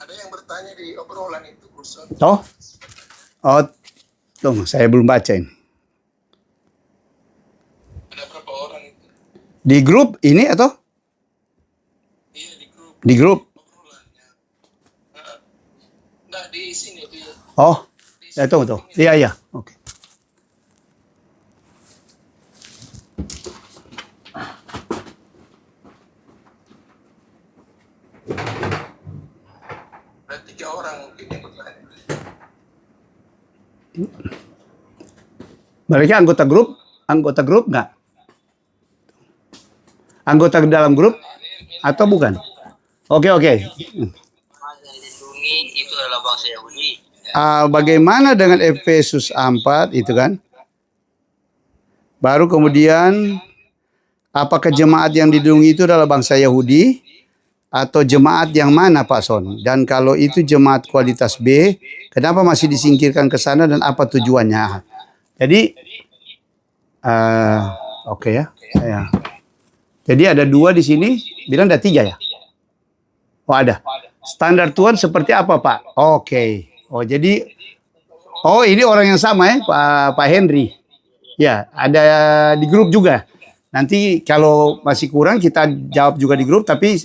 Ada yang bertanya di obrolan itu, Kurson. Oh, tunggu, saya belum baca ini. Ada berapa orang itu? Di grup ini atau? Iya, di grup. Di grup. Obrolannya. Enggak, di sini. Oh, ya tunggu. Iya. Oke. Ada 3 orang mungkin yang bertanya. Mereka anggota grup nggak? Anggota dalam grup atau bukan? Oke. Dilindungi itu adalah bangsa Yahudi. Bagaimana dengan Efesus 4 itu kan? Baru kemudian apakah jemaat yang dilindungi itu adalah bangsa Yahudi atau jemaat yang mana Pak Son? Dan kalau itu jemaat kualitas B, kenapa masih disingkirkan ke sana dan apa tujuannya? Jadi oke ya. Jadi ada 2 di sini, bilang ada 3 ya? Oh ada. Standar Tuhan seperti apa Pak? Oke. Oh jadi, ini orang yang sama ya, Pak Henry. Ya, ada di grup juga. Nanti kalau masih kurang kita jawab juga di grup, tapi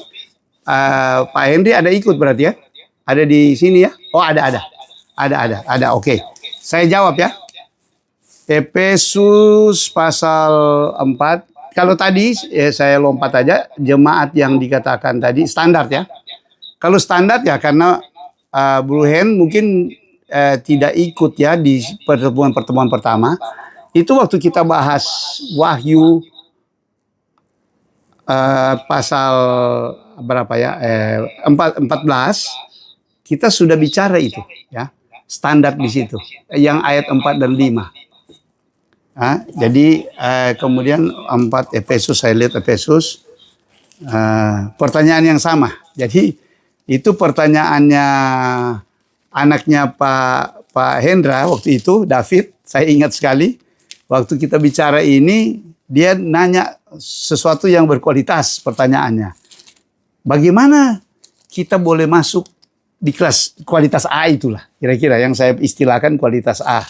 Pak Henry ada ikut berarti ya? Ada di sini ya? Oh ada. Oke. Saya jawab ya. Efesus pasal 4. Kalau tadi saya lompat aja, jemaat yang dikatakan tadi standar ya. Kalau standar ya karena Bro Hen mungkin tidak ikut ya di pertemuan pertama. Itu waktu kita bahas Wahyu pasal berapa ya? 14 kita sudah bicara itu ya. Standar di situ. Yang ayat 4 dan 5. Jadi kemudian 4 Efesus, saya lihat Efesus pertanyaan yang sama. Jadi itu pertanyaannya anaknya Pak Hendra waktu itu, David, saya ingat sekali. Waktu kita bicara ini, dia nanya sesuatu yang berkualitas pertanyaannya. Bagaimana kita boleh masuk di kelas kualitas A itulah, kira-kira yang saya istilahkan kualitas A.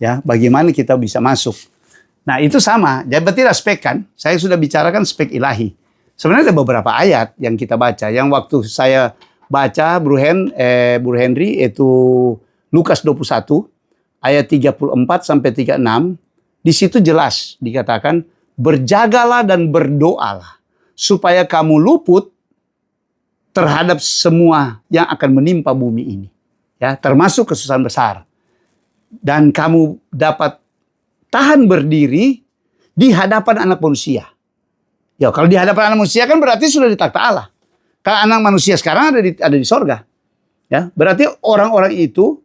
Ya, bagaimana kita bisa masuk. Nah, itu sama. Jadi berarti spek kan? Saya sudah bicarakan spek ilahi. Sebenarnya ada beberapa ayat yang kita baca. Yang waktu saya baca Bro Henry itu Lukas 21 ayat 34 sampai 36. Di situ jelas dikatakan berjagalah dan berdoalah supaya kamu luput terhadap semua yang akan menimpa bumi ini. Ya, termasuk kesusahan besar. Dan kamu dapat tahan berdiri di hadapan anak manusia. Ya, kalau di hadapan anak manusia kan berarti sudah di takhta Allah. Kalau anak manusia sekarang ada di sorga. Ya, berarti orang-orang itu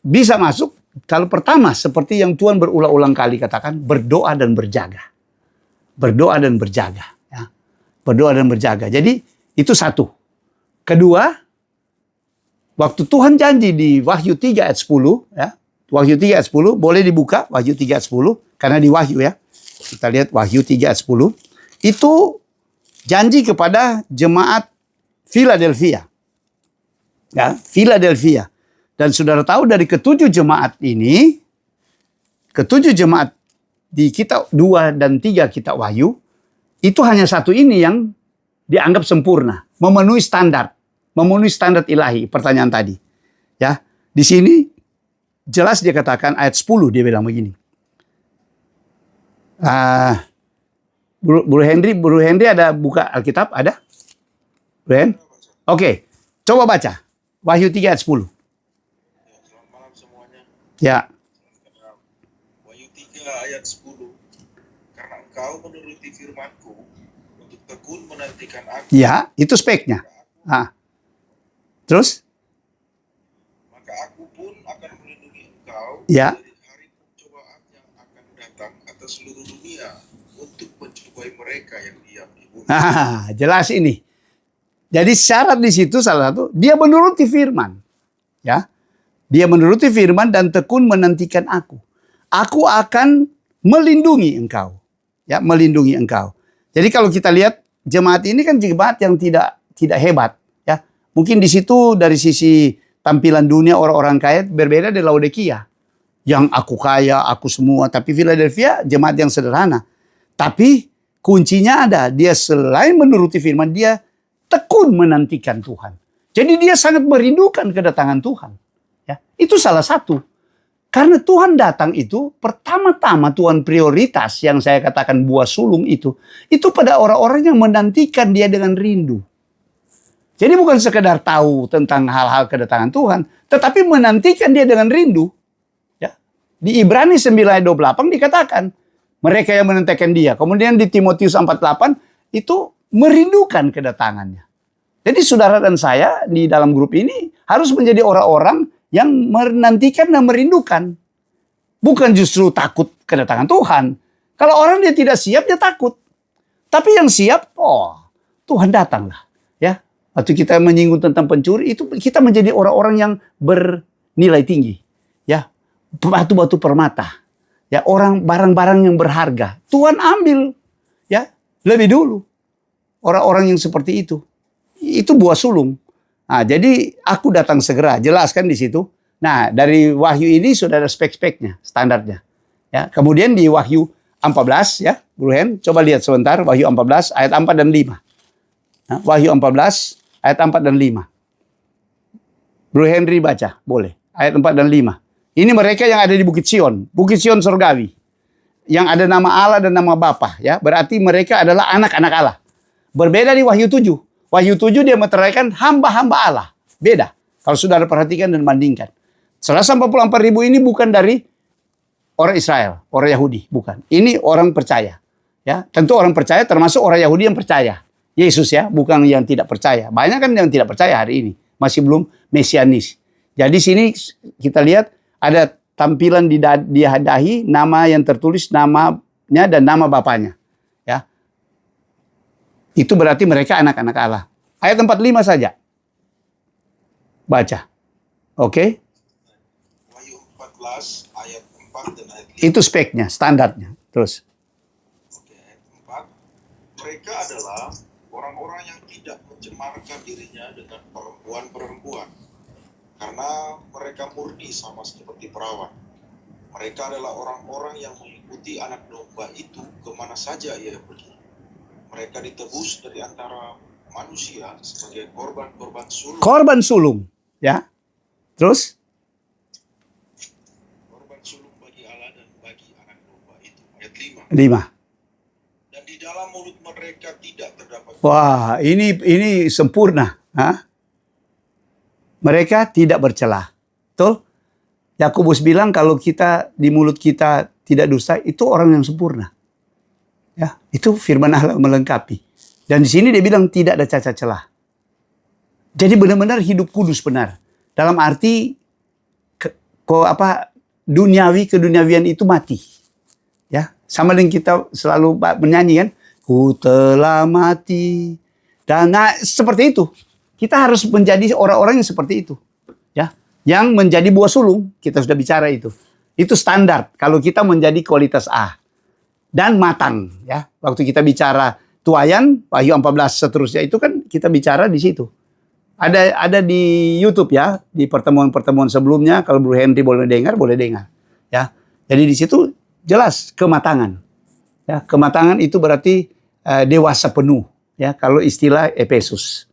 bisa masuk kalau pertama seperti yang Tuhan berulang-ulang kali katakan, berdoa dan berjaga. Berdoa dan berjaga. Ya. Berdoa dan berjaga. Jadi itu satu. Kedua, waktu Tuhan janji di Wahyu 3 ayat 10, ya, Wahyu 3 ayat 10, boleh dibuka Wahyu 3 ayat 10, karena di Wahyu ya. Kita lihat Wahyu 3 ayat 10. Itu janji kepada jemaat Philadelphia. Ya, Philadelphia. Dan saudara tahu dari ketujuh jemaat ini, ketujuh jemaat di kitab 2 dan 3 kitab Wahyu, itu hanya satu ini yang dianggap sempurna, memenuhi standar ilahi, pertanyaan tadi. Ya, di sini jelas dia katakan ayat 10 dia bilang begini. Bro Henry ada buka Alkitab? Ada? Bro Hen? Oke, coba baca Wahyu 3 ayat 10. Selamat malam semuanya. Ya. Wahyu 3 ayat 10. Karena engkau menuruti firman-Ku untuk tekun menantikan aku. Ya, itu speknya. Terus? Maka aku pun akan melindungi engkau Ya. dari hari pencobaan yang akan datang atas seluruh dunia untuk mencobai mereka yang diam di bumi. Jelas ini. Jadi syarat di situ salah satu, dia menuruti firman. Ya. Dia menuruti firman dan tekun menantikan aku. Aku akan melindungi engkau. Ya, melindungi engkau. Jadi kalau kita lihat jemaat ini kan jemaat yang tidak hebat, ya. Mungkin di situ dari sisi tampilan dunia orang-orang kaya berbeda dari Laodikia. Yang aku kaya, aku semua. Tapi Philadelphia jemaat yang sederhana. Tapi kuncinya ada. Dia selain menuruti firman, dia tekun menantikan Tuhan. Jadi dia sangat merindukan kedatangan Tuhan. Ya, itu salah satu. Karena Tuhan datang itu, pertama-tama Tuhan prioritas yang saya katakan buah sulung itu pada orang-orang yang menantikan dia dengan rindu. Jadi bukan sekedar tahu tentang hal-hal kedatangan Tuhan, tetapi menantikan dia dengan rindu. Ya. Di Ibrani 9 ayat 28 dikatakan, mereka yang menantikan dia. Kemudian di Timotius 4:8 itu merindukan kedatangannya. Jadi saudara dan saya di dalam grup ini harus menjadi orang-orang yang menantikan dan merindukan. Bukan justru takut kedatangan Tuhan. Kalau orang dia tidak siap, dia takut. Tapi yang siap, Tuhan datanglah. Ya, waktu kita menyinggung tentang pencuri, itu kita menjadi orang-orang yang bernilai tinggi. Ya, batu-batu permata. Ya, barang-barang yang berharga. Tuhan ambil. Ya, lebih dulu. Orang-orang yang seperti itu. Itu buah sulung. Nah, jadi aku datang segera, jelaskan di situ. Nah, dari Wahyu ini sudah ada spek-speknya, standarnya. Ya, kemudian di Wahyu 14 ya, Bro Hen, coba lihat sebentar Wahyu 14 ayat 4 dan 5. Nah, Wahyu 14 ayat 4 dan 5. Bro Henry baca, boleh. Ayat 4 dan 5. Ini mereka yang ada di Bukit Sion surgawi. Yang ada nama Allah dan nama Bapa, ya. Berarti mereka adalah anak-anak Allah. Berbeda di Wahyu 7. Wahyu 7 dia meteraikan hamba-hamba Allah. Beda. Kalau saudara perhatikan dan bandingkan. 144.000 ini bukan dari orang Israel, orang Yahudi. Bukan. Ini orang percaya. Ya, tentu orang percaya termasuk orang Yahudi yang percaya. Yesus ya, bukan yang tidak percaya. Banyak kan yang tidak percaya hari ini. Masih belum mesianis. Jadi sini kita lihat ada tampilan di dahi nama yang tertulis namanya dan nama bapaknya. Ya. Itu berarti mereka anak-anak Allah. Ayat 45 saja. Baca. Oke? Wahyu 14 ayat 4 dan ayat 5. Itu speknya, standarnya. Terus. Oke, ayat 4. Mereka adalah orang-orang yang tidak mencemarkan dirinya dengan perempuan-perempuan. Karena mereka murni sama seperti perawan. Mereka adalah orang-orang yang mengikuti anak domba itu kemana saja ia pergi. Mereka ditebus dari antara manusia sebagai korban-korban sulung. Korban sulung. Ya. Terus. Korban sulung bagi Allah dan bagi anak domba itu. Ayat 5. 5. Dan di dalam mulut mereka tidak terdapat. Wah, ini sempurna. Hah? Mereka tidak bercela. Betul? Yakobus bilang kalau kita di mulut kita tidak dusta, itu orang yang sempurna. Ya, itu firman Allah melengkapi. Dan di sini dia bilang tidak ada cacat celah. Jadi benar-benar hidup kudus benar. Dalam arti keduniawian itu mati. Ya, sama dengan kita selalu menyanyi kan, ku telah mati. Dan seperti itu. Kita harus menjadi orang-orang yang seperti itu. Ya, yang menjadi buah sulung, kita sudah bicara itu. Itu standar kalau kita menjadi kualitas A. Dan matang, ya. Waktu kita bicara tuayan, Wahyu 14 seterusnya itu kan kita bicara di situ. Ada di YouTube ya, di pertemuan-pertemuan sebelumnya kalau Bro Henry boleh dengar, ya. Jadi di situ jelas kematangan. Ya, kematangan itu berarti dewasa penuh, ya, kalau istilah Efesus.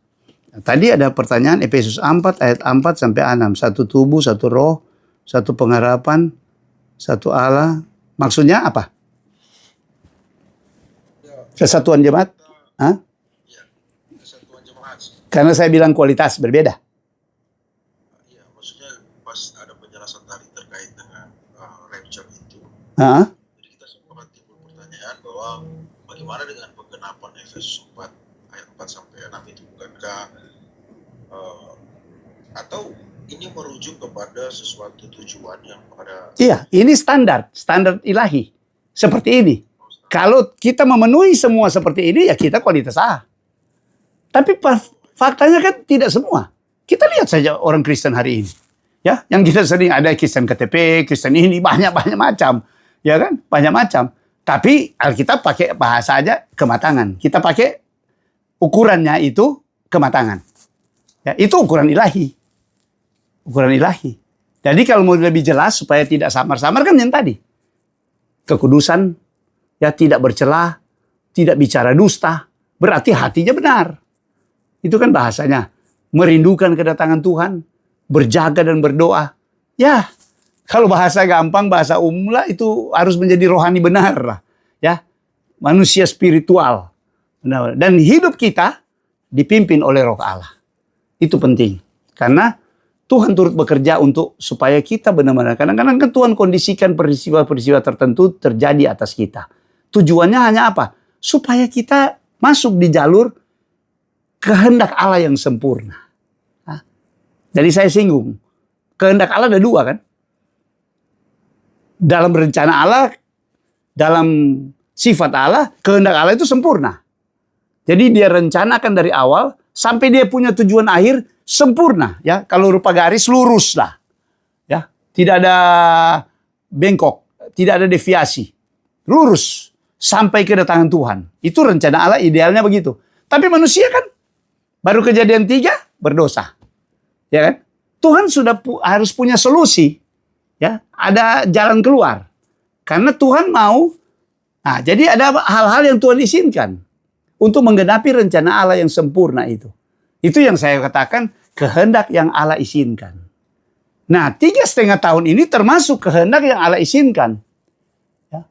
Nah, tadi ada pertanyaan Efesus 4 ayat 4 sampai 6, satu tubuh, satu roh, satu pengharapan, satu Allah. Maksudnya apa? Kesatuan jemaat? Hah? Ya, kesatuan jemaat. Karena saya bilang kualitas berbeda. Iya, maksudnya pas ada penjelasan tadi terkait dengan rapture itu. Hah? Jadi kita sempat timbul pertanyaan bahwa bagaimana dengan penggenapan Efesus 4 ayat 4 sampai 6 itu, bukankah atau ini merujuk kepada sesuatu tujuan yang pada. Iya, ini standar ilahi. Seperti ini. Kalau kita memenuhi semua seperti ini, ya kita kualitas A. Tapi faktanya kan tidak semua. Kita lihat saja orang Kristen hari ini. Ya, yang kita sering ada Kristen KTP, Kristen ini, banyak macam. Ya kan? Banyak macam. Tapi Alkitab pakai bahasa aja kematangan. Kita pakai ukurannya itu kematangan. Ya, itu ukuran ilahi. Ukuran ilahi. Jadi kalau mau lebih jelas supaya tidak samar-samar kan yang tadi. Kekudusan, ya tidak bercela, tidak bicara dusta, berarti hatinya benar. Itu kan bahasanya. Merindukan kedatangan Tuhan, berjaga dan berdoa. Ya, kalau bahasa gampang, bahasa umum lah, itu harus menjadi rohani benar lah. Ya, manusia spiritual. Benar. Dan hidup kita dipimpin oleh Roh Allah. Itu penting. Karena Tuhan turut bekerja untuk supaya kita benar-benar. Kadang-kadang kan Tuhan kondisikan peristiwa-peristiwa tertentu terjadi atas kita. Tujuannya hanya apa? Supaya kita masuk di jalur kehendak Allah yang sempurna. Nah, jadi saya singgung. Kehendak Allah ada dua kan? Dalam rencana Allah, dalam sifat Allah, kehendak Allah itu sempurna. Jadi dia rencanakan dari awal sampai dia punya tujuan akhir sempurna, ya. Kalau rupa garis lurus lah, ya. Tidak ada bengkok, tidak ada deviasi, lurus sampai kedatangan Tuhan. Itu rencana Allah idealnya begitu. Tapi manusia kan baru kejadian 3 berdosa, ya kan? Tuhan sudah harus punya solusi, ya. Ada jalan keluar, karena Tuhan mau. Nah, jadi ada hal-hal yang Tuhan izinkan untuk menggenapi rencana Allah yang sempurna itu. Itu yang saya katakan kehendak yang Allah izinkan. Nah, 3,5 tahun ini termasuk kehendak yang Allah izinkan. Ya.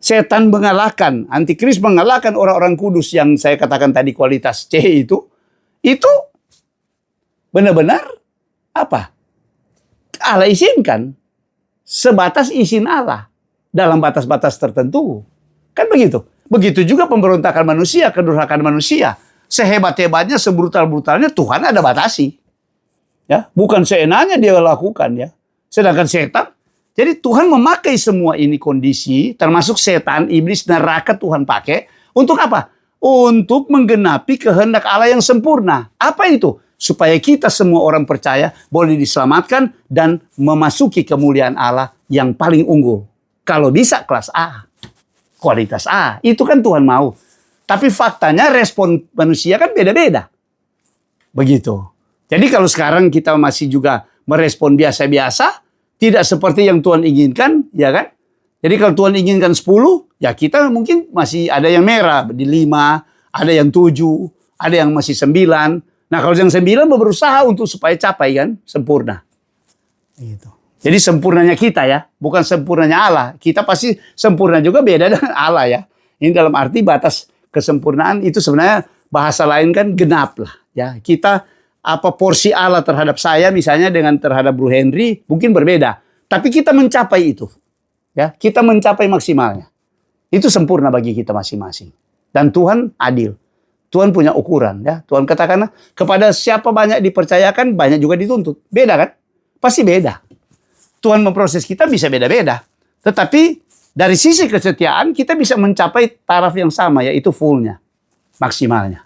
Setan mengalahkan, antikris mengalahkan orang-orang kudus yang saya katakan tadi kualitas C itu benar-benar apa? Allah izinkan. Sebatas izin Allah. Dalam batas-batas tertentu. Kan begitu. Begitu juga pemberontakan manusia, kedurhakaan manusia. Sehebat-hebatnya, sebrutal-brutalnya Tuhan ada batasi. Ya, bukan seenaknya dia lakukan ya. Sedangkan setan, jadi Tuhan memakai semua ini kondisi, termasuk setan, iblis, neraka Tuhan pakai untuk apa? Untuk menggenapi kehendak Allah yang sempurna. Apa itu? Supaya kita semua orang percaya boleh diselamatkan dan memasuki kemuliaan Allah yang paling unggul. Kalau bisa kelas A, kualitas A, itu kan Tuhan mau. Tapi faktanya respon manusia kan beda-beda. Begitu. Jadi kalau sekarang kita masih juga merespon biasa-biasa, tidak seperti yang Tuhan inginkan, ya kan? Jadi kalau Tuhan inginkan 10, ya kita mungkin masih ada yang merah di 5, ada yang 7, ada yang masih 9. Nah kalau yang 9 berusaha untuk supaya capai kan sempurna. Gitu. Jadi sempurnanya kita ya, bukan sempurnanya Allah. Kita pasti sempurna juga beda dengan Allah ya. Ini dalam arti batas kesempurnaan itu sebenarnya bahasa lain kan genap lah ya. Kita apa porsi Allah terhadap saya misalnya dengan terhadap Bro Henry mungkin berbeda, tapi kita mencapai itu. Ya, kita mencapai maksimalnya. Itu sempurna bagi kita masing-masing. Dan Tuhan adil. Tuhan punya ukuran ya. Tuhan katakan kepada siapa banyak dipercayakan, banyak juga dituntut. Beda kan? Pasti beda. Tuhan memproses kita bisa beda-beda. Tetapi dari sisi kesetiaan kita bisa mencapai taraf yang sama, yaitu fullnya, maksimalnya.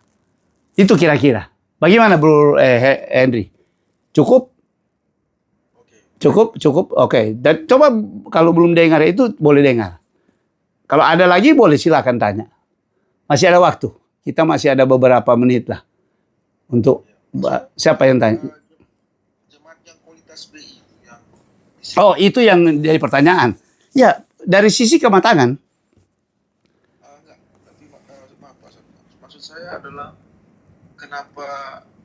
Itu kira-kira. Bagaimana Bro Henry? Cukup? Cukup? Oke. Dan coba kalau belum dengar itu boleh dengar. Kalau ada lagi boleh silakan tanya. Masih ada waktu. Kita masih ada beberapa menit lah. Untuk siapa yang tanya? Jemaat yang kualitas B itu yang Oh, itu yang jadi pertanyaan. Ya, dari sisi kematangan. enggak, tapi maaf Pak, maksud saya adalah kenapa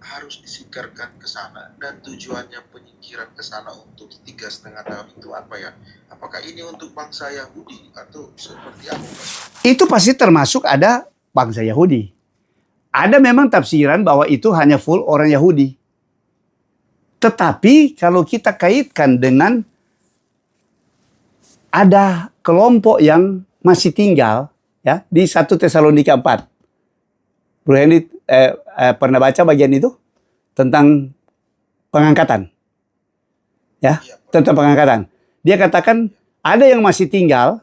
harus disingkirkan ke sana dan tujuannya penyingkiran ke sana untuk 3,5 tahun itu apa ya? Apakah ini untuk bangsa Yahudi atau seperti apa? Itu pasti termasuk ada bangsa Yahudi. Ada memang tafsiran bahwa itu hanya full orang Yahudi. Tetapi kalau kita kaitkan dengan ada kelompok yang masih tinggal ya di 1 Tesalonika 4. Bro Henry pernah baca bagian itu tentang pengangkatan. Ya, tentang pengangkatan. Dia katakan ada yang masih tinggal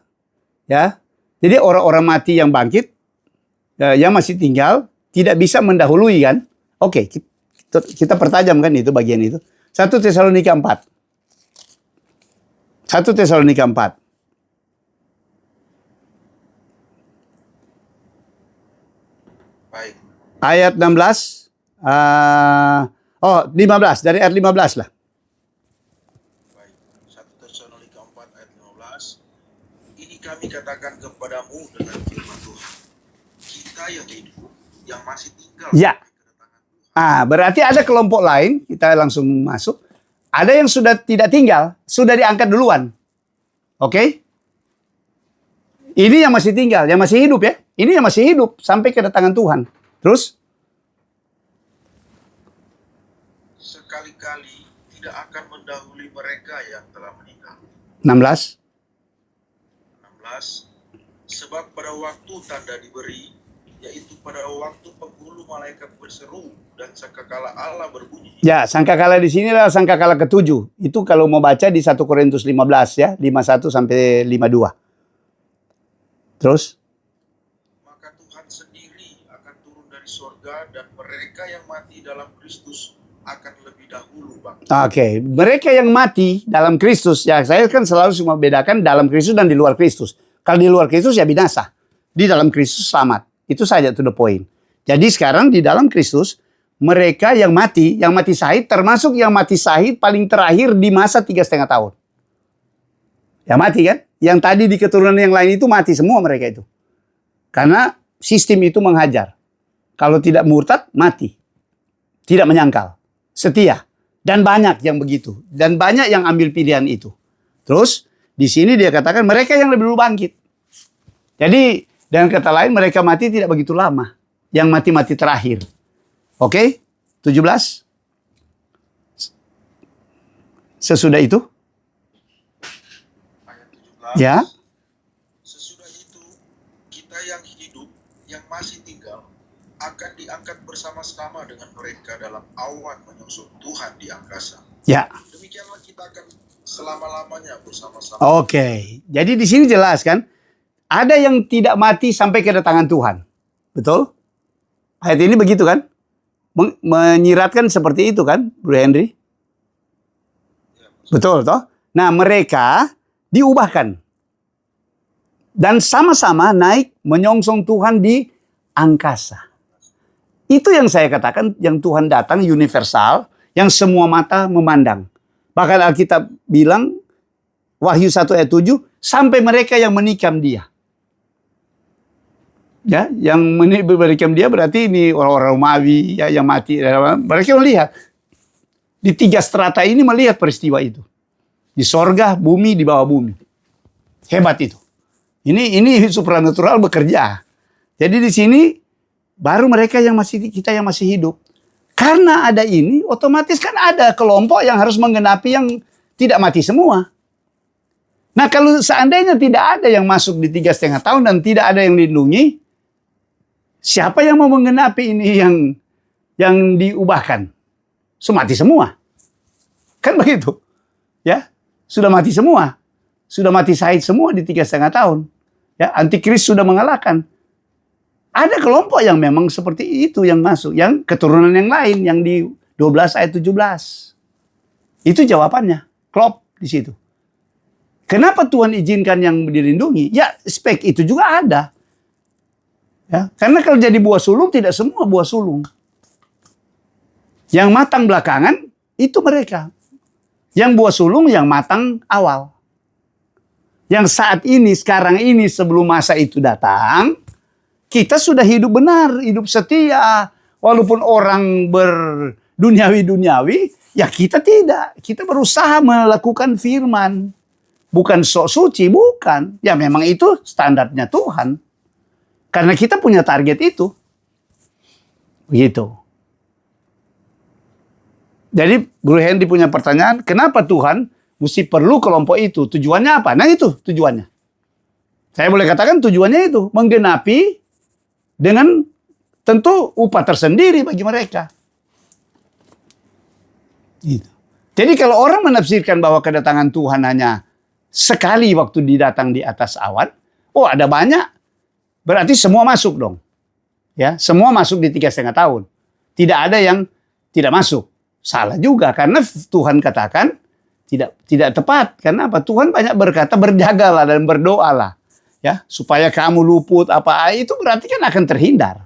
ya. Jadi orang-orang mati yang bangkit yang masih tinggal tidak bisa mendahului kan? Oke, kita pertajam kan itu bagian itu. 1 Tesalonika 4. 1 Tesalonika 4. Baik. Ayat 16. Oh, 15. Dari ayat 15 lah. Baik, 1 Tesalonika 4 ayat 15. Ini kami katakan kepadamu dengan firman Tuhan. Kita yang hidup, yang masih tinggal Ya. sampai kedatangan Tuhan. Ah, berarti ada kelompok lain, kita langsung masuk. Ada yang sudah tidak tinggal, sudah diangkat duluan. Oke? Ini yang masih tinggal, yang masih hidup ya. Ini yang masih hidup sampai kedatangan Tuhan. Terus? Sekali-kali tidak akan mendahului mereka yang telah meninggal. 16. 16. Sebab pada waktu tanda diberi, yaitu pada waktu penghulu malaikat berseru dan sangkakala Allah berbunyi. Ya, sangkakala di sini adalah sangkakala ke-7. Itu kalau mau baca di 1 Korintus 15 ya, 51 sampai 52. Terus? Maka Tuhan sendiri akan turun dari surga dan mereka yang mati dalam Kristus akan lebih dahulu bangkit. Oke, mereka yang mati dalam Kristus, ya saya kan selalu cuma bedakan dalam Kristus dan di luar Kristus. Kalau di luar Kristus ya binasa. Di dalam Kristus selamat. Itu saja to the point. Jadi sekarang di dalam Kristus, mereka yang mati syahid, termasuk yang mati syahid paling terakhir di masa 3,5 tahun. Ya mati kan? Yang tadi di keturunan yang lain itu mati semua mereka itu. Karena sistem itu menghajar. Kalau tidak murtad, mati. Tidak menyangkal. Setia. Dan banyak yang begitu. Dan banyak yang ambil pilihan itu. Terus, di sini dia katakan mereka yang lebih dulu bangkit. Jadi, dengan kata lain mereka mati tidak begitu lama. Yang mati-mati terakhir. Oke? 17. Sesudah itu? Ayat 17. Ya. Sesudah itu, kita yang hidup, yang masih tinggal, akan diangkat bersama-sama dengan mereka dalam awan menyusul Tuhan di angkasa. Ya. Demikianlah kita akan selama-lamanya bersama-sama. Oke. Jadi di sini jelas kan? Ada yang tidak mati sampai kedatangan Tuhan. Betul? Ayat ini begitu kan? Menyiratkan seperti itu kan, Bro Henry? Betul toh? Nah, mereka diubahkan. Dan sama-sama naik menyongsong Tuhan di angkasa. Itu yang saya katakan, yang Tuhan datang universal, yang semua mata memandang. Bahkan Alkitab bilang, Wahyu 1 ayat 7, sampai mereka yang menikam dia. Ya, yang menikam dia berarti ini orang-orang Romawi ya, yang mati. Mereka melihat. Di 3 strata ini melihat peristiwa itu. Di sorga, bumi, di bawah bumi. Hebat itu. Ini supranatural bekerja. Jadi di sini baru mereka yang masih, kita yang masih hidup. Karena ada ini, otomatis kan ada kelompok yang harus menggenapi yang tidak mati semua. Nah kalau seandainya tidak ada yang masuk di 3,5 tahun dan tidak ada yang lindungi, siapa yang mau menggenapi ini yang diubahkan? Mati semua. Kan begitu. Ya, sudah mati semua. Sudah mati syahid semua di 3,5 tahun. Ya, antikris sudah mengalahkan. Ada kelompok yang memang seperti itu yang masuk, yang keturunan yang lain yang di 12 ayat 17. Itu jawabannya. Klop di situ. Kenapa Tuhan izinkan yang dilindungi? Ya, spek itu juga ada. Ya, karena kalau jadi buah sulung tidak semua buah sulung. Yang matang belakangan itu mereka. Yang buah sulung yang matang awal. Yang saat ini, sekarang ini sebelum masa itu datang, kita sudah hidup benar, hidup setia. Walaupun orang berduniawi-duniawi, ya kita tidak. Kita berusaha melakukan firman. Bukan sok suci, bukan. Ya memang itu standarnya Tuhan. Karena kita punya target itu. Begitu. Jadi Guru Hendy punya pertanyaan, kenapa Tuhan mesti perlu kelompok itu? Tujuannya apa? Nah itu tujuannya. Saya boleh katakan tujuannya itu. Menggenapi dengan tentu upah tersendiri bagi mereka. Gitu. Jadi kalau orang menafsirkan bahwa kedatangan Tuhan hanya sekali waktu didatang di atas awan, oh ada banyak, berarti semua masuk dong. Ya, semua masuk di 3,5 tahun. Tidak ada yang tidak masuk. Salah juga karena Tuhan katakan tidak tepat. Karena apa? Tuhan banyak berkata berjagalah dan berdoalah. Ya, supaya kamu luput apa itu berarti kan akan terhindar.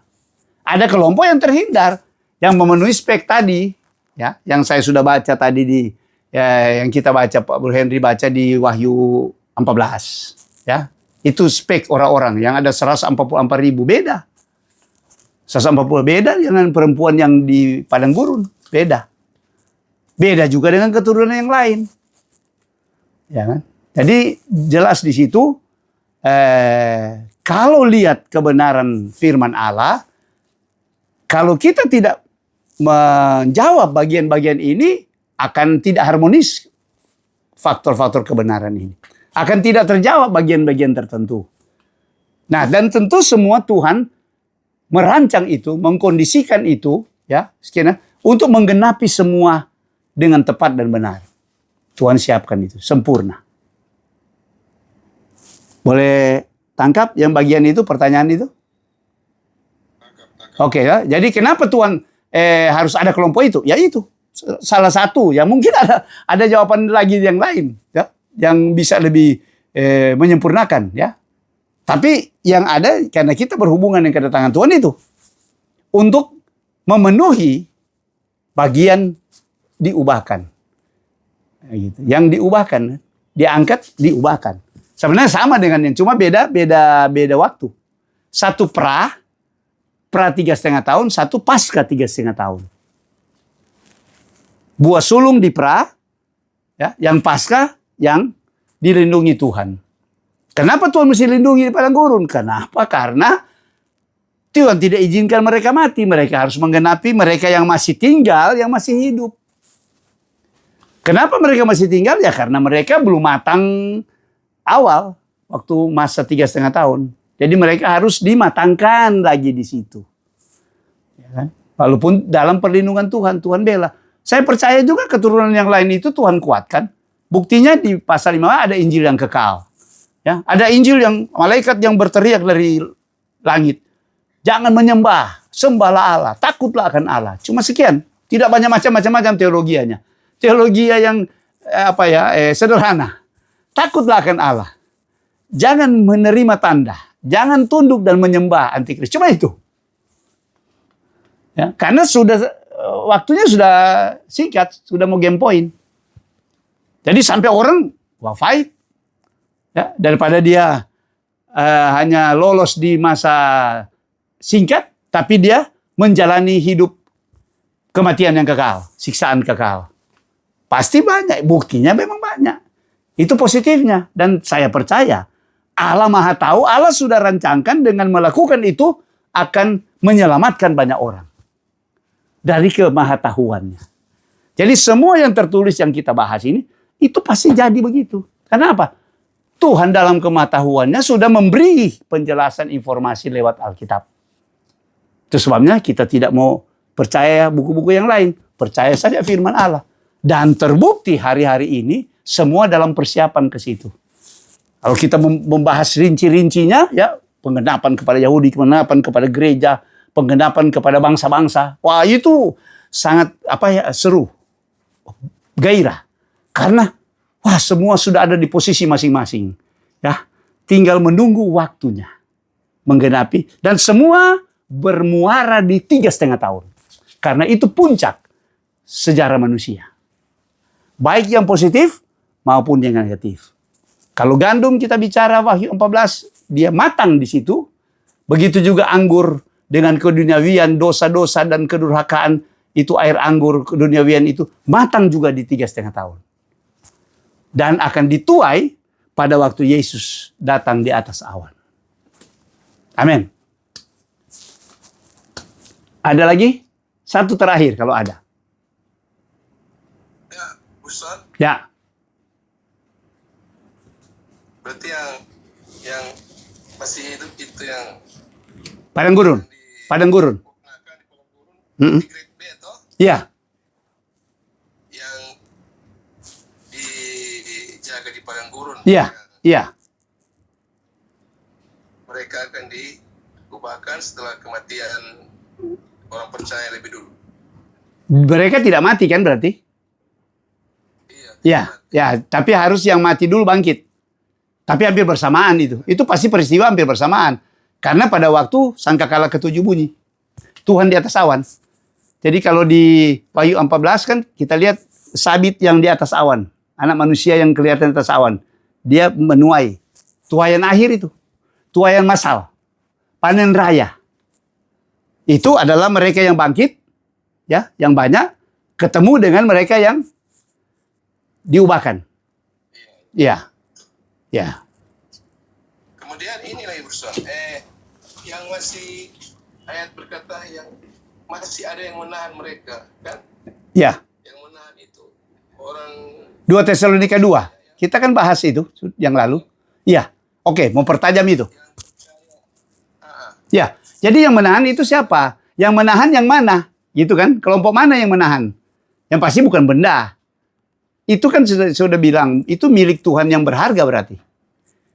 Ada kelompok yang terhindar yang memenuhi spek tadi. ya, yang saya sudah baca tadi yang kita baca, Pak Bro Henry baca di Wahyu 14, ya. Itu spek orang-orang yang ada 144.000, beda. 140 beda dengan perempuan yang di padang gurun, beda. Beda juga dengan keturunan yang lain. Ya kan? Jadi jelas di situ kalau lihat kebenaran firman Allah, kalau kita tidak menjawab bagian-bagian ini, akan tidak harmonis faktor-faktor kebenaran ini. Akan tidak terjawab bagian-bagian tertentu. Nah, dan tentu semua Tuhan merancang itu, mengkondisikan itu, ya, sekian, untuk menggenapi semua dengan tepat dan benar. Tuhan siapkan itu, sempurna. Boleh tangkap yang bagian itu, pertanyaan itu? Oke, ya. Jadi kenapa Tuhan harus ada kelompok itu? Ya itu, salah satu. Ya mungkin ada jawaban lagi yang lain, ya, yang bisa lebih menyempurnakan, ya. Tapi yang ada karena kita berhubungan dengan kedatangan Tuhan itu untuk memenuhi bagian diubahkan. Gitu. Yang diubahkan, diangkat, diubahkan. Sebenarnya sama dengan yang cuma beda waktu. Satu pra 3,5 tahun, satu pasca 3,5 tahun. Buah sulung di pra, ya, yang pasca yang dilindungi Tuhan. Kenapa Tuhan mesti lindungi di padang gurun? Kenapa? Karena Tuhan tidak izinkan mereka mati. Mereka harus menggenapi mereka yang masih tinggal, yang masih hidup. Kenapa mereka masih tinggal? Ya karena mereka belum matang awal. Waktu masa 3,5 tahun. Jadi mereka harus dimatangkan lagi di situ. Ya kan? Walaupun dalam perlindungan Tuhan, Tuhan bela. Saya percaya juga keturunan yang lain itu Tuhan kuatkan. Buktinya di pasal 5 ada Injil yang kekal. Ya, ada Injil yang malaikat yang berteriak dari langit. Jangan menyembah, sembahlah Allah, takutlah akan Allah. Cuma sekian, tidak banyak macam-macam teologianya. Teologia yang sederhana. Takutlah akan Allah. Jangan menerima tanda, jangan tunduk dan menyembah antikris. Cuma itu. Ya, karena waktunya sudah singkat, sudah mau game point. Jadi sampai orang fight. Ya, daripada dia hanya lolos di masa singkat, tapi dia menjalani hidup kematian yang kekal, siksaan kekal. Pasti banyak, buktinya memang banyak. Itu positifnya. Dan saya percaya, Allah Maha Tahu, Allah sudah rancangkan dengan melakukan itu akan menyelamatkan banyak orang. Dari kemahatahuannya. Jadi semua yang tertulis yang kita bahas ini, itu pasti jadi begitu. Kenapa? Tuhan dalam kematahuannya sudah memberi penjelasan informasi lewat Alkitab. Itu sebabnya kita tidak mau percaya buku-buku yang lain. Percaya saja firman Allah. Dan terbukti hari-hari ini semua dalam persiapan ke situ. Kalau kita membahas rinci-rincinya, ya penggenapan kepada Yahudi, penggenapan kepada gereja, penggenapan kepada bangsa-bangsa. Wah, itu sangat seru. Gairah. Karena semua sudah ada di posisi masing-masing. Ya, tinggal menunggu waktunya menggenapi dan semua bermuara di 3,5 tahun. Karena itu puncak sejarah manusia. Baik yang positif maupun yang negatif. Kalau gandum kita bicara Wahyu 14, dia matang di situ. Begitu juga anggur dengan keduniawian, dosa-dosa dan kedurhakaan, itu air anggur keduniawian itu matang juga di 3,5 tahun. Dan akan dituai pada waktu Yesus datang di atas awan. Amin. Ada lagi? Satu terakhir kalau ada. Ya, Ustaz. Ya. Berarti yang masih hidup itu yang Padang gurun. Padang gurun. di grade B toh? Iya. Yang dijaga di padang gurun. Iya. Iya. Mereka akan diubahkan setelah kematian orang percaya lebih dulu. Mereka tidak mati kan berarti? Iya. Ya, ya, tapi harus yang mati dulu bangkit. Tapi hampir bersamaan itu. Itu pasti peristiwa hampir bersamaan. Karena pada waktu sangkakala ketujuh bunyi. Tuhan di atas awan. Jadi kalau di Wahyu 14 kan kita lihat sabit yang di atas awan. Anak manusia yang kelihatan di atas awan. Dia menuai. Tuaian akhir itu. Tuaian massal. Panen raya. Itu adalah mereka yang bangkit. Ya, yang banyak. Ketemu dengan mereka yang diubahkan. Ya. Ya. Kemudian ini lagi Burson, yang masih ayat berkata yang masih ada yang menahan mereka, kan? Ya. Yang menahan itu orang 2 Tesalonika 2. Kita kan bahas itu yang lalu. Iya. Oke, mau pertajam itu. Ya. Jadi yang menahan itu siapa? Yang menahan yang mana? Gitu kan? Kelompok mana yang menahan? Yang pasti bukan benda. Itu kan sudah bilang, itu milik Tuhan yang berharga berarti.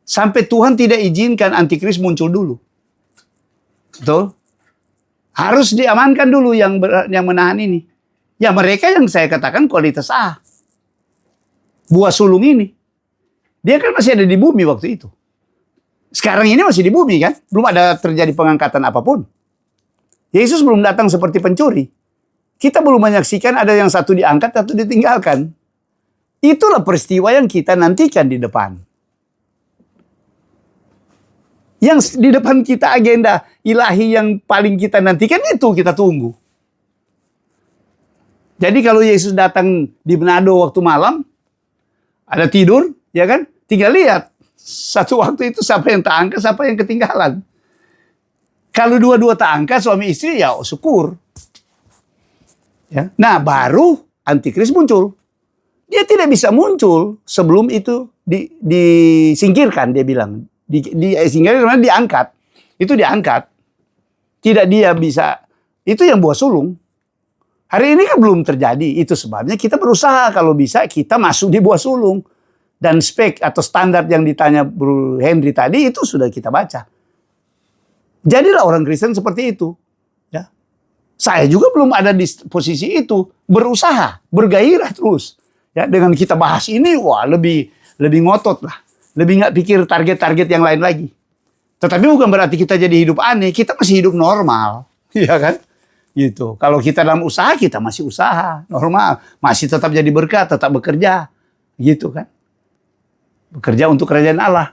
Sampai Tuhan tidak izinkan antikris muncul dulu. Betul? Harus diamankan dulu yang menahan ini. Ya mereka yang saya katakan kualitas A. Buah sulung ini. Dia kan masih ada di bumi waktu itu. Sekarang ini masih di bumi kan. Belum ada terjadi pengangkatan apapun. Yesus belum datang seperti pencuri. Kita belum menyaksikan ada yang satu diangkat, satu ditinggalkan. Itulah peristiwa yang kita nantikan di depan. Yang di depan kita agenda ilahi yang paling kita nantikan itu kita tunggu. Jadi kalau Yesus datang di Manado waktu malam, ada tidur, ya kan? Tinggal lihat satu waktu itu siapa yang tak angkat, siapa yang ketinggalan. Kalau dua-dua tak angkat suami istri ya syukur. Ya. Nah baru antikris muncul. Dia tidak bisa muncul sebelum itu disingkirkan dia bilang. Disingkirkan karena diangkat. Itu diangkat. Tidak dia bisa. Itu yang buah sulung. Hari ini kan belum terjadi. Itu sebabnya kita berusaha kalau bisa kita masuk di buah sulung. Dan spek atau standar yang ditanya Bro Henry tadi itu sudah kita baca. Jadilah orang Kristen seperti itu. Ya. Saya juga belum ada di posisi itu. Berusaha, bergairah terus. Ya, dengan kita bahas ini, wah lebih ngotot lah. Lebih nggak pikir target-target yang lain lagi. Tetapi bukan berarti kita jadi hidup aneh. Kita masih hidup normal. Iya kan? Gitu. Kalau kita dalam usaha, kita masih usaha. Normal. Masih tetap jadi berkat, tetap bekerja. Gitu kan? Bekerja untuk kerajaan Allah.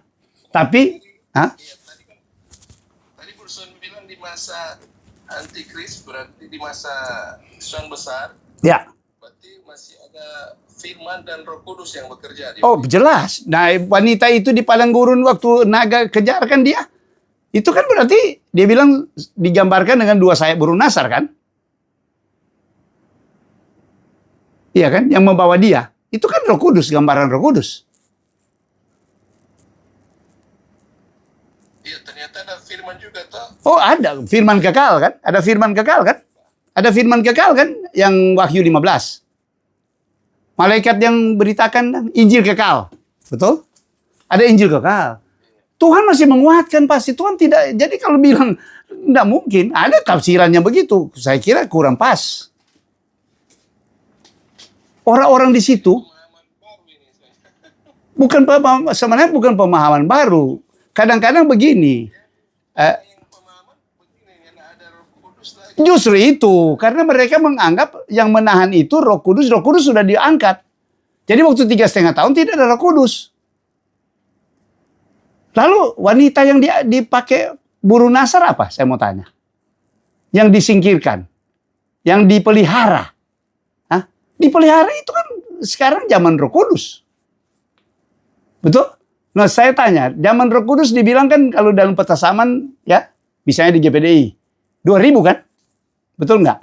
Tapi, tadi Burson bilang di masa antikris, berarti di masa Sang Besar. ya. Berarti masih ada Firman dan Roh Kudus yang bekerja. Oh, jelas. Nah, wanita itu di padang gurun waktu naga kejar kan dia. Itu kan berarti dia bilang digambarkan dengan 2 sayap burung nasar kan? Iya kan? Yang membawa dia. Itu kan Roh Kudus, gambaran Roh Kudus. Iya, ternyata ada firman juga toh. Oh, ada firman kekal kan? Ada firman kekal kan? Ada firman kekal kan yang Wahyu 15. Malaikat yang beritakan Injil kekal. Betul? Ada Injil kekal. Tuhan masih menguatkan pasti. Tuhan tidak. Jadi kalau bilang tidak mungkin. Ada tafsirannya begitu. Saya kira kurang pas. Orang-orang di situ sebenarnya bukan pemahaman baru. Kadang-kadang begini. Justru itu. Karena mereka menganggap yang menahan itu Roh Kudus. Roh Kudus sudah diangkat. Jadi waktu 3,5 tahun tidak ada Roh Kudus. Lalu wanita yang dipakai burung nasar apa? Saya mau tanya. Yang disingkirkan. Yang dipelihara. Hah? Dipelihara itu kan sekarang zaman Roh Kudus. Betul? Nah saya tanya. Zaman Roh Kudus dibilang kan kalau dalam peta zaman. Ya, misalnya di GPDI. 2000 kan? Betul nggak?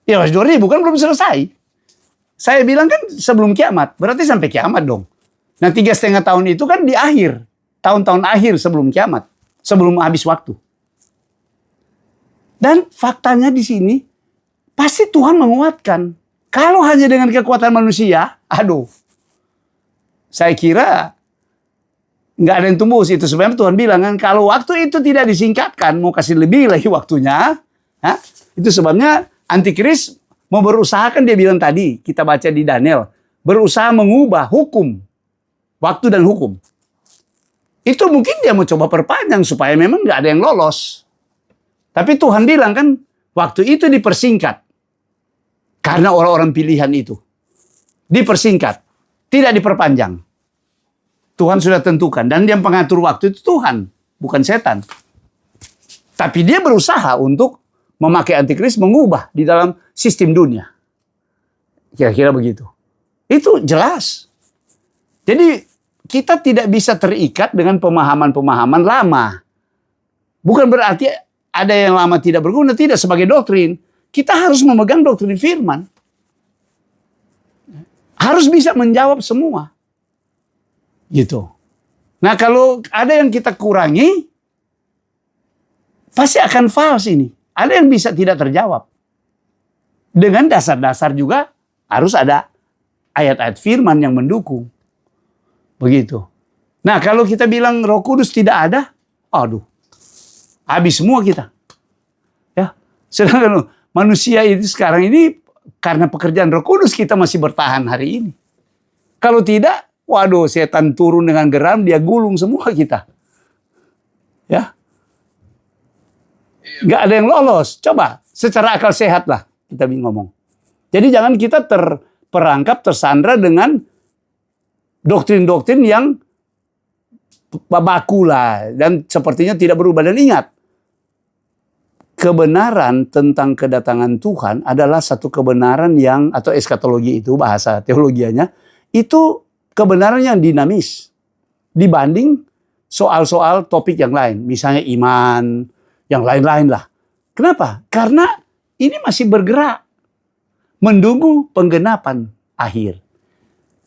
Ya 2000 kan belum selesai. Saya bilang kan sebelum kiamat. Berarti sampai kiamat dong. Nah 3,5 tahun itu kan di akhir. Tahun-tahun akhir sebelum kiamat. Sebelum habis waktu. Dan faktanya di sini. Pasti Tuhan menguatkan. Kalau hanya dengan kekuatan manusia. Aduh. Saya kira. Nggak ada yang tumbuh. Itu sebenarnya Tuhan bilang kan. Kalau waktu itu tidak disingkatkan. Mau kasih lebih lagi waktunya. Itu sebabnya antikris mau berusaha kan dia bilang tadi. Kita baca di Daniel. Berusaha mengubah hukum. Waktu dan hukum. Itu mungkin dia mau coba perpanjang supaya memang nggak ada yang lolos. Tapi Tuhan bilang kan waktu itu dipersingkat. Karena orang-orang pilihan itu. Dipersingkat. Tidak diperpanjang. Tuhan sudah tentukan. Dan yang pengatur waktu itu Tuhan. Bukan setan. Tapi dia berusaha untuk memakai antikris mengubah di dalam sistem dunia. Kira-kira begitu. Itu jelas. Jadi kita tidak bisa terikat dengan pemahaman-pemahaman lama. Bukan berarti ada yang lama tidak berguna. Tidak, sebagai doktrin. Kita harus memegang doktrin firman. Harus bisa menjawab semua. Gitu. Nah, kalau ada yang kita kurangi, pasti akan false ini. Ada yang bisa tidak terjawab. Dengan dasar-dasar juga harus ada ayat-ayat firman yang mendukung. Begitu. Nah, kalau kita bilang Roh Kudus tidak ada, aduh, habis semua kita. Ya, sedangkan manusia itu sekarang ini karena pekerjaan Roh Kudus kita masih bertahan hari ini. Kalau tidak, waduh, setan turun dengan geram, dia gulung semua kita. Ya. Nggak ada yang lolos. Coba, secara akal sehat lah kita ngomong. Jadi jangan kita terperangkap, tersandra dengan doktrin-doktrin yang baku lah. Dan sepertinya tidak berubah. Dan ingat, kebenaran tentang kedatangan Tuhan adalah satu kebenaran yang, atau eskatologi itu bahasa teologianya, itu kebenaran yang dinamis dibanding soal-soal topik yang lain. Misalnya iman, yang lain-lain lah. Kenapa? Karena ini masih bergerak. Menunggu penggenapan akhir.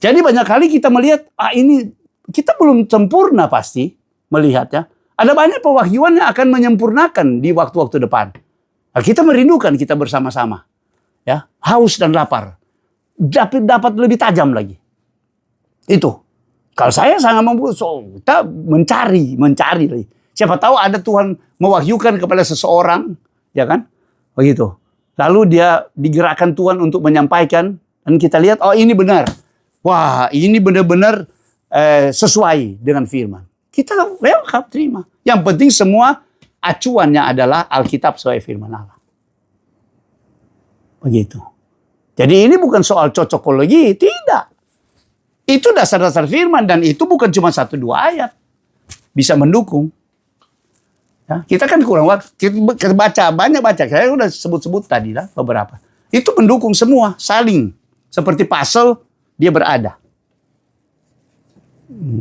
Jadi banyak kali kita melihat, ini kita belum sempurna pasti melihatnya. Ada banyak pewahyuan yang akan menyempurnakan di waktu-waktu depan. Nah, kita merindukan kita bersama-sama. Ya, haus dan lapar. Dapat lebih tajam lagi. Itu. Kalau saya sangat kita mencari lagi. Siapa tahu ada Tuhan mewahyukan kepada seseorang, ya kan? Begitu. Lalu dia digerakkan Tuhan untuk menyampaikan, dan kita lihat, oh ini benar. Wah, ini benar-benar sesuai dengan firman. Kita welcome, terima. Yang penting semua acuannya adalah Alkitab sesuai firman Allah. Begitu. Jadi ini bukan soal cocokologi, tidak. Itu dasar-dasar firman, dan itu bukan cuma 1-2 ayat. Bisa mendukung. Ya, kita kan kurang waktu. Kita banyak baca. Saya udah sebut-sebut tadi lah beberapa. Itu mendukung semua, saling. Seperti puzzle, dia berada.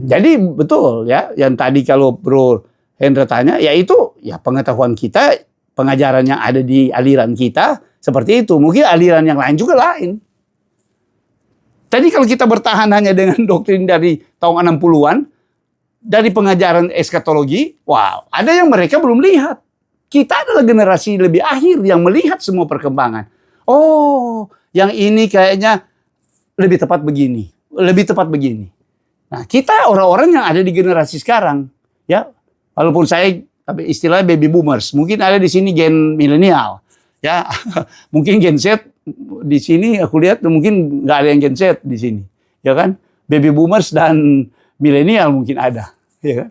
Jadi betul ya, yang tadi kalau Bro Hendra tanya, ya itu ya pengetahuan kita, pengajaran yang ada di aliran kita, seperti itu. Mungkin aliran yang lain juga lain. Tadi kalau kita bertahan hanya dengan doktrin dari tahun 60-an, dari pengajaran eskatologi, wow, ada yang mereka belum lihat. Kita adalah generasi lebih akhir yang melihat semua perkembangan. Oh, yang ini kayaknya lebih tepat begini, lebih tepat begini. Nah, kita orang-orang yang ada di generasi sekarang, ya, walaupun saya istilahnya baby boomers, mungkin ada di sini gen milenial, ya, mungkin gen Z di sini aku lihat mungkin nggak ada yang gen Z di sini, ya kan? Baby boomers dan milenial mungkin ada, ya kan?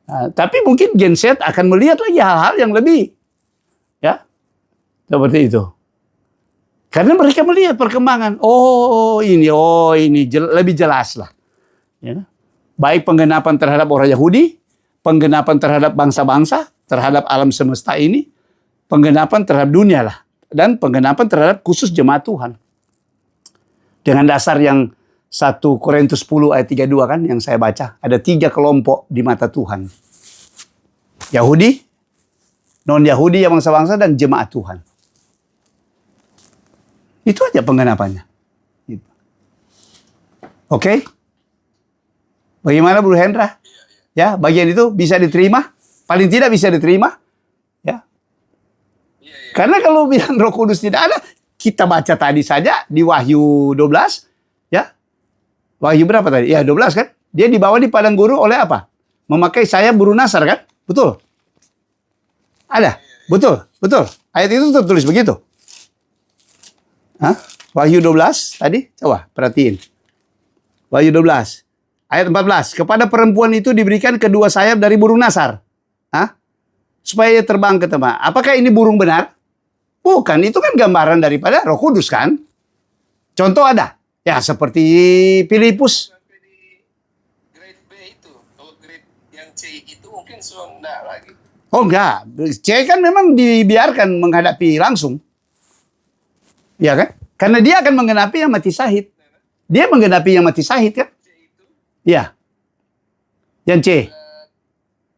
Nah, tapi mungkin Gen Z akan melihat lagi hal-hal yang lebih, ya, seperti itu. Karena mereka melihat perkembangan. Oh ini lebih jelas lah. Ya. Baik penggenapan terhadap orang Yahudi, penggenapan terhadap bangsa-bangsa, terhadap alam semesta ini, penggenapan terhadap dunia lah, dan penggenapan terhadap khusus jemaat Tuhan. Dengan dasar yang 1 Korintus 10 ayat 32 kan yang saya baca. Ada 3 kelompok di mata Tuhan. Yahudi, non-Yahudi yang bangsa-bangsa, dan jemaat Tuhan. Itu aja penggenapannya. Gitu. Oke? Bagaimana Bro Hendra? Ya, bagian itu bisa diterima? Paling tidak bisa diterima? Ya. Karena kalau bilang Roh Kudus tidak ada, kita baca tadi saja di Wahyu 12, ya. Wahyu berapa tadi? Ya 12 kan? Dia dibawa di padang gurun oleh apa? Memakai sayap burung nasar kan? Betul? Ada? Betul? Betul? Ayat itu tertulis begitu? Hah? Wahyu 12 tadi? Coba perhatiin. Wahyu 12. Ayat 14. Kepada perempuan itu diberikan kedua sayap dari burung nasar. Hah? Supaya ia terbang ke tempat. Apakah ini burung benar? Bukan. Itu kan gambaran daripada Roh Kudus kan? Contoh ada. Ya seperti Filipus. Sampai di grade B itu, kalau grade yang C itu mungkin sudah enggak lagi. Oh enggak. C kan memang dibiarkan menghadapi langsung. Ya kan? Karena dia akan menggenapi yang mati syahid. Dia menggenapi yang mati syahid kan? C itu, Ya. Yang C.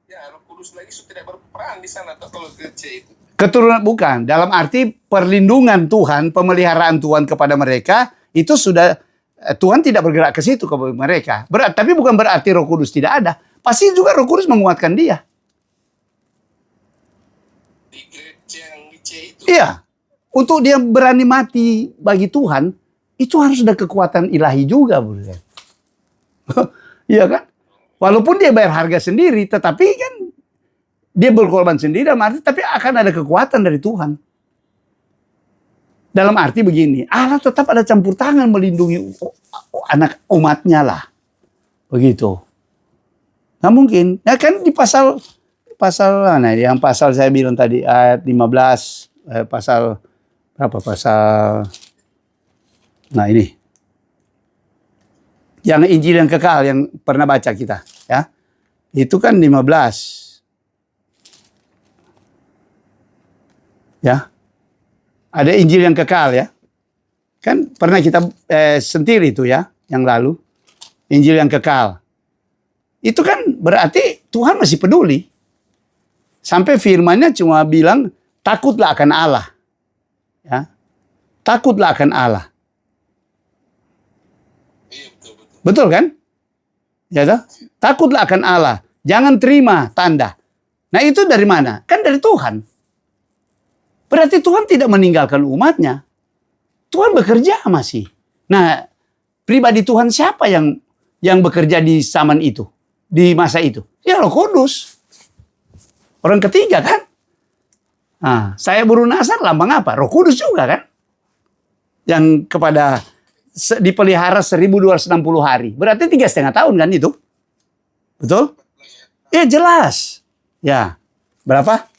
ya Roh Kudus lagi sudah tidak berperan di sana atau kalau grade C itu. Keturunan bukan. Dalam arti perlindungan Tuhan, pemeliharaan Tuhan kepada mereka, itu sudah Tuhan tidak bergerak ke situ kepada mereka. Tapi bukan berarti Roh Kudus tidak ada. Pasti juga Roh Kudus menguatkan dia. Di grade C yang di C itu. Iya. Untuk dia berani mati bagi Tuhan, itu harus ada kekuatan ilahi juga, Bro. Iya kan? Walaupun dia bayar harga sendiri, tetapi kan dia berkorban sendiri, tapi akan ada kekuatan dari Tuhan. Dalam arti begini, Allah tetap ada campur tangan melindungi anak umatnya lah. Begitu. Nah mungkin, ya kan di pasal mana yang pasal saya bilang tadi, ayat 15, pasal berapa pasal, nah ini. Yang Injil yang kekal yang pernah baca kita. Ya, itu kan 15. Ya. Ada Injil yang kekal ya. Kan pernah kita sentil itu ya, yang lalu. Injil yang kekal. Itu kan berarti Tuhan masih peduli. Sampai firman-Nya cuma bilang, takutlah akan Allah. Ya. Takutlah akan Allah. Iya, betul. Betul kan? Ya toh? Takutlah akan Allah. Jangan terima tanda. Nah itu dari mana? Kan dari Tuhan. Berarti Tuhan tidak meninggalkan umatnya. Tuhan bekerja masih. Nah, pribadi Tuhan siapa yang bekerja di zaman itu? Di masa itu? Ya Roh Kudus. Orang ketiga kan? Nah, saya burung nasar lambang apa? Roh Kudus juga kan? Yang kepada dipelihara 1260 hari. Berarti 3,5 tahun kan itu? Betul? Ya jelas. Ya. Berapa?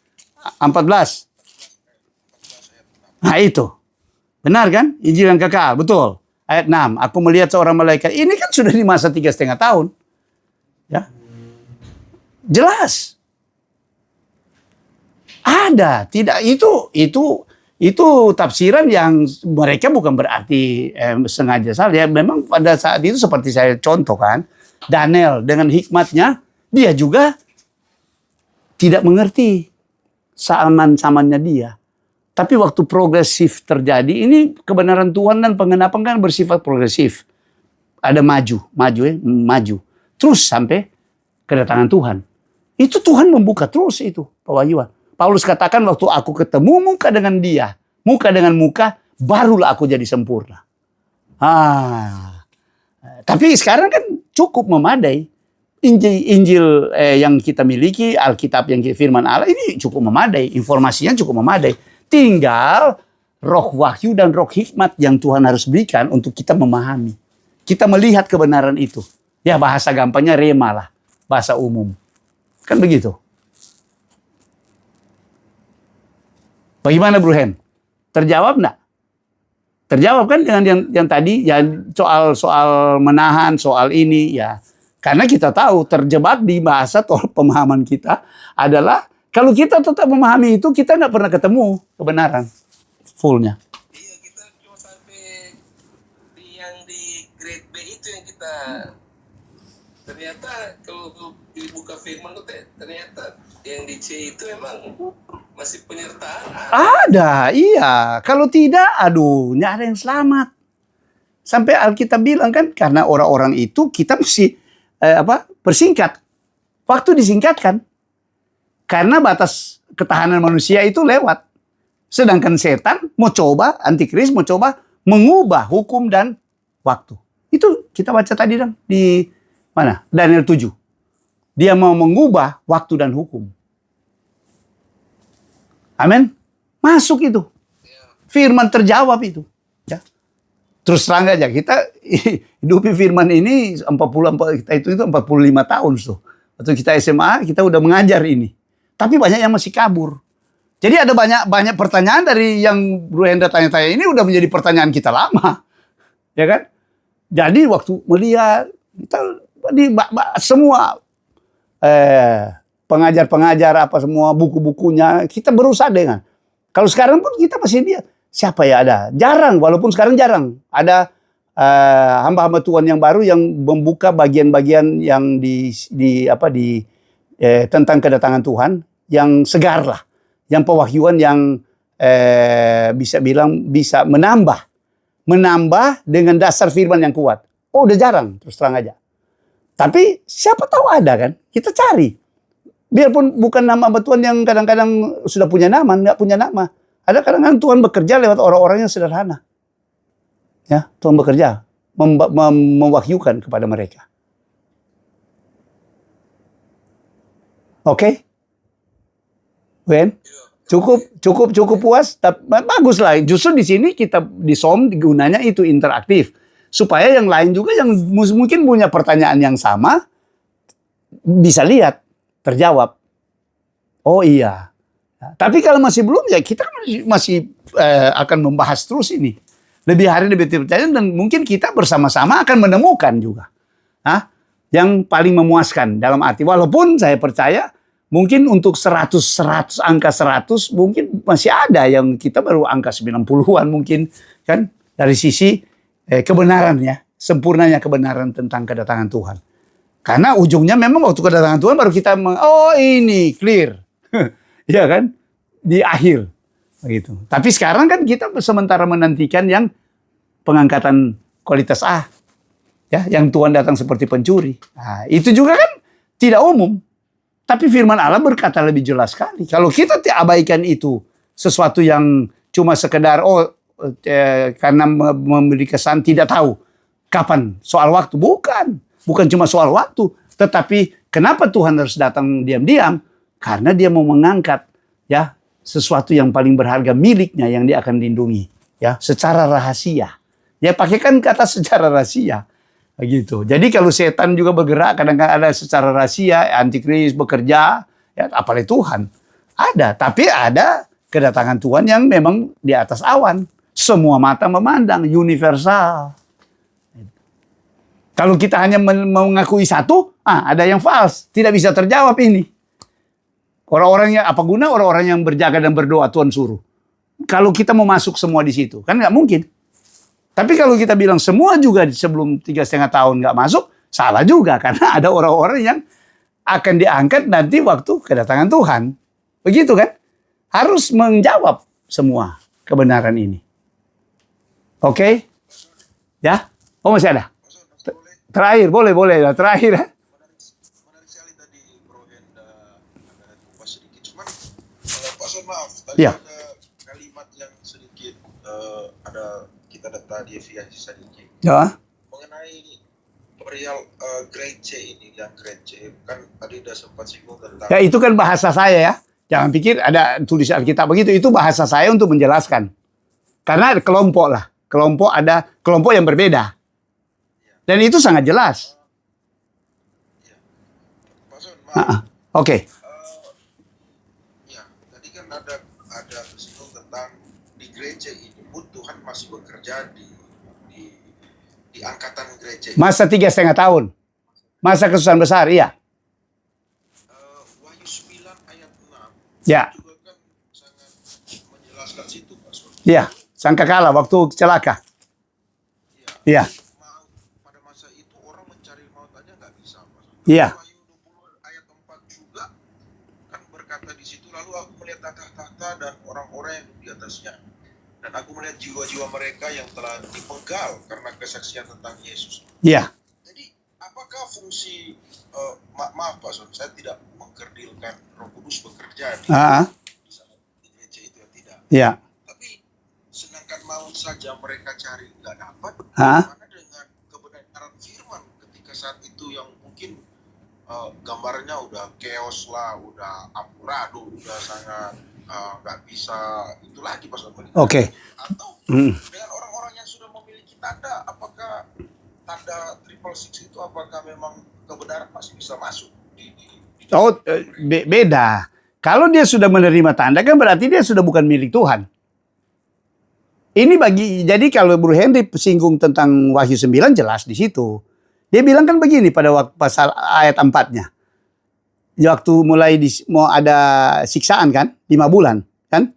14. Nah itu. Benar kan? Injil yang kekal. Betul. Ayat 6. Aku melihat seorang malaikat. Ini kan sudah di masa 3,5 tahun. Ya. Jelas. Ada. Tidak. Itu tafsiran yang mereka bukan berarti sengaja salah. Ya, memang pada saat itu seperti saya contohkan. Daniel dengan hikmatnya. Dia juga tidak mengerti saman-samannya dia. Tapi waktu progresif terjadi, ini kebenaran Tuhan dan pengenapan kan bersifat progresif. Ada maju. Terus sampai kedatangan Tuhan. Itu Tuhan membuka terus itu, Pak Wahyuan. Paulus katakan waktu aku ketemu muka dengan dia, muka dengan muka, barulah aku jadi sempurna. Tapi sekarang kan cukup memadai. Injil yang kita miliki, Alkitab yang firman Allah, ini cukup memadai. Informasinya cukup memadai. Tinggal roh wahyu dan roh hikmat yang Tuhan harus berikan untuk kita memahami. Kita melihat kebenaran itu. Ya bahasa gampangnya rema lah. Bahasa umum. Kan begitu. Bagaimana Bro Hen? Terjawab enggak? Terjawab kan dengan yang tadi ya, soal menahan, soal ini ya. Karena kita tahu terjebak di bahasa pemahaman kita adalah kalau kita tetap memahami itu, kita nggak pernah ketemu kebenaran fullnya. Iya, kita cuma sampai yang di grade B itu yang kita ternyata kalau dibuka firman itu ternyata yang di C itu memang masih penyertaan. Ada, iya. Kalau tidak, aduh, nggak ada yang selamat. Sampai Alkitab bilang kan, karena orang-orang itu kita mesti persingkat. Waktu disingkatkan. Karena batas ketahanan manusia itu lewat. Sedangkan setan mau coba, antikris mau coba mengubah hukum dan waktu. Itu kita baca tadi dong di mana? Daniel 7. Dia mau mengubah waktu dan hukum. Amin. Masuk itu. Firman terjawab itu. Ya. Terus terang aja kita hidupi firman ini 45 tahun tuh. Waktu kita SMA kita udah mengajar ini. Tapi banyak yang masih kabur. Jadi ada banyak pertanyaan dari yang Bro Hendra tanya-tanya ini udah menjadi pertanyaan kita lama. ya kan? Jadi waktu melihat kita semua pengajar-pengajar apa semua buku-bukunya kita berusaha dengan. Kalau sekarang pun kita masih lihat siapa ya ada. Jarang, walaupun sekarang jarang ada hamba-hamba Tuhan yang baru yang membuka bagian-bagian yang tentang kedatangan Tuhan yang segar lah, yang pewahyuan yang bisa menambah dengan dasar firman yang kuat. Oh, udah jarang, terus terang aja. Tapi siapa tahu ada kan? Kita cari. Biarpun bukan nama Tuhan yang kadang-kadang sudah punya nama, nggak punya nama. Ada kadang-kadang Tuhan bekerja lewat orang-orang yang sederhana. Ya, Tuhan bekerja mewahyukan kepada mereka. Oke? Wen? Cukup puas, bagus lah. Justru di sini kita di SOM gunanya itu interaktif supaya yang lain juga yang mungkin punya pertanyaan yang sama bisa lihat terjawab. Oh iya. Tapi kalau masih belum ya kita masih akan membahas terus ini. Lebih hari lebih percaya dan mungkin kita bersama-sama akan menemukan juga yang paling memuaskan dalam arti walaupun saya percaya mungkin untuk 100 angka 100 mungkin masih ada yang kita baru angka 90-an mungkin kan dari sisi kebenarannya, sempurnanya kebenaran tentang kedatangan Tuhan. Karena ujungnya memang waktu kedatangan Tuhan baru kita oh ini clear. Ya kan? Di akhir begitu. Tapi sekarang kan kita sementara menantikan yang pengangkatan kualitas A. Ya, yang Tuhan datang seperti pencuri. Nah, itu juga kan tidak umum. Tapi firman Allah berkata lebih jelas sekali. Kalau kita abaikan itu sesuatu yang cuma sekedar karena memberi kesan tidak tahu kapan soal waktu. Bukan cuma soal waktu. Tetapi kenapa Tuhan harus datang diam-diam? Karena dia mau mengangkat ya sesuatu yang paling berharga miliknya yang dia akan lindungi. Ya, secara rahasia. Ya pakaikan kata secara rahasia. Begitu. Jadi kalau setan juga bergerak kadang-kadang ada secara rahasia, antikris bekerja, ya apalagi Tuhan. Ada, tapi ada kedatangan Tuhan yang memang di atas awan. Semua mata memandang, universal. Kalau kita hanya mengakui satu, ada yang false, tidak bisa terjawab ini. Orang-orang yang apa guna orang-orang yang berjaga dan berdoa Tuhan suruh. Kalau kita mau masuk semua di situ, kan nggak mungkin. Tapi kalau kita bilang semua juga sebelum 3,5 tahun nggak masuk, salah juga. Karena ada orang-orang yang akan diangkat nanti waktu kedatangan Tuhan. Begitu kan? Harus menjawab semua kebenaran ini. Oke? Ya? Oh masih ada? Terakhir, boleh. Terakhir ya. Menarik sekali tadi Bro Henda ada kupas sedikit. Cuman Pak Son maaf, tadi Ya. ada kalimat yang sedikit ada kita data di aviasi sedikit Ya. mengenai perihal grade C ini yang grade C kan tadi udah sempat singgung tentang Ya itu kan bahasa saya ya. Jangan pikir ada tulisan Alkitab begitu. Itu bahasa saya untuk menjelaskan. Karena ada kelompok lah. Ada kelompok yang berbeda. Dan itu sangat jelas. Pak Son, maaf. Oke. Ya, tadi kan ada singgung tentang di gereja ini pun Tuhan masih bekerja di angkatan gereja. Masa 3,5 tahun. Masa kesusahan besar, iya. Wahyu 9 ayat 6 Ya. juga kan sangat menjelaskan situ Pak Son. Iya. Sangkakala waktu celaka. Iya. Maut, pada masa itu orang mencari maut aja nggak bisa Pak Son. Iya. Wahyu 20 ayat 4 juga kan berkata di situ lalu aku melihat tahta-tahta dan orang-orang yang di atasnya. Dan aku melihat jiwa-jiwa mereka yang telah dipenggal karena kesaksian tentang Yesus. Iya. Jadi, apakah fungsi, maaf Pak Son, saya tidak mengkerdilkan Roh Kudus bekerja di gereja itu ya, tidak. Iya. Tapi, sedangkan maut saja mereka cari nggak dapat, Hah? bagaimana dengan kebenaran firman ketika saat itu yang mungkin gambarnya udah chaos lah, udah amburadul, udah sangat nggak bisa itu lagi Pak Son. Oke. Atau dengan orang-orang yang sudah memiliki tanda, apakah tanda 666 itu apakah memang kebenaran masih bisa masuk di Oh, beda. Kalau dia sudah menerima tanda kan berarti dia sudah bukan milik Tuhan. Ini jadi kalau Bro Henry singgung tentang Wahyu 9 jelas di situ. Dia bilang kan begini pada waktu pasal ayat 4-nya. Waktu mulai mau ada siksaan kan, 5 bulan kan.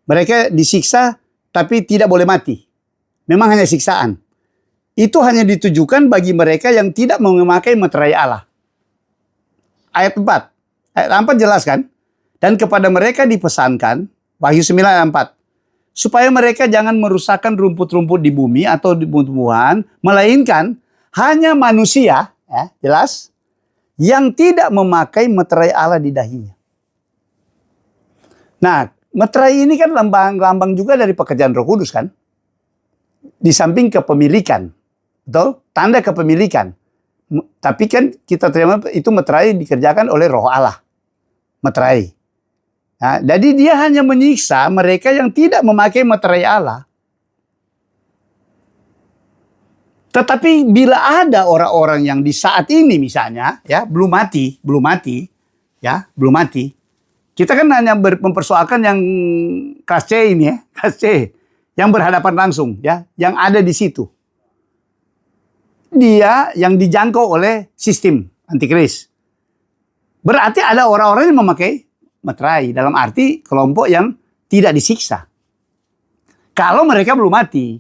Mereka disiksa tapi tidak boleh mati. Memang hanya siksaan. Itu hanya ditujukan bagi mereka yang tidak memakai meterai Allah. Ayat 4. Ayat 4 jelas kan. Dan kepada mereka dipesankan, Wahyu 9 ayat 4. Supaya mereka jangan merusakkan rumput-rumput di bumi atau di tumbuhan, melainkan hanya manusia, ya, jelas, yang tidak memakai meterai Allah di dahinya. Nah, meterai ini kan lambang juga dari pekerjaan Roh Kudus kan? Di samping kepemilikan, betul? Tanda kepemilikan. Tapi kan kita terima itu meterai dikerjakan oleh Roh Allah. Meterai. Nah, jadi dia hanya menyiksa mereka yang tidak memakai meterai Allah. Tetapi bila ada orang-orang yang di saat ini misalnya, ya belum mati, kita kan hanya mempersoalkan yang kelas C ini ya, kelas C, yang berhadapan langsung, ya, yang ada di situ. Dia yang dijangkau oleh sistem antikris. Berarti ada orang-orang yang memakai meterai, dalam arti kelompok yang tidak disiksa. Kalau mereka belum mati.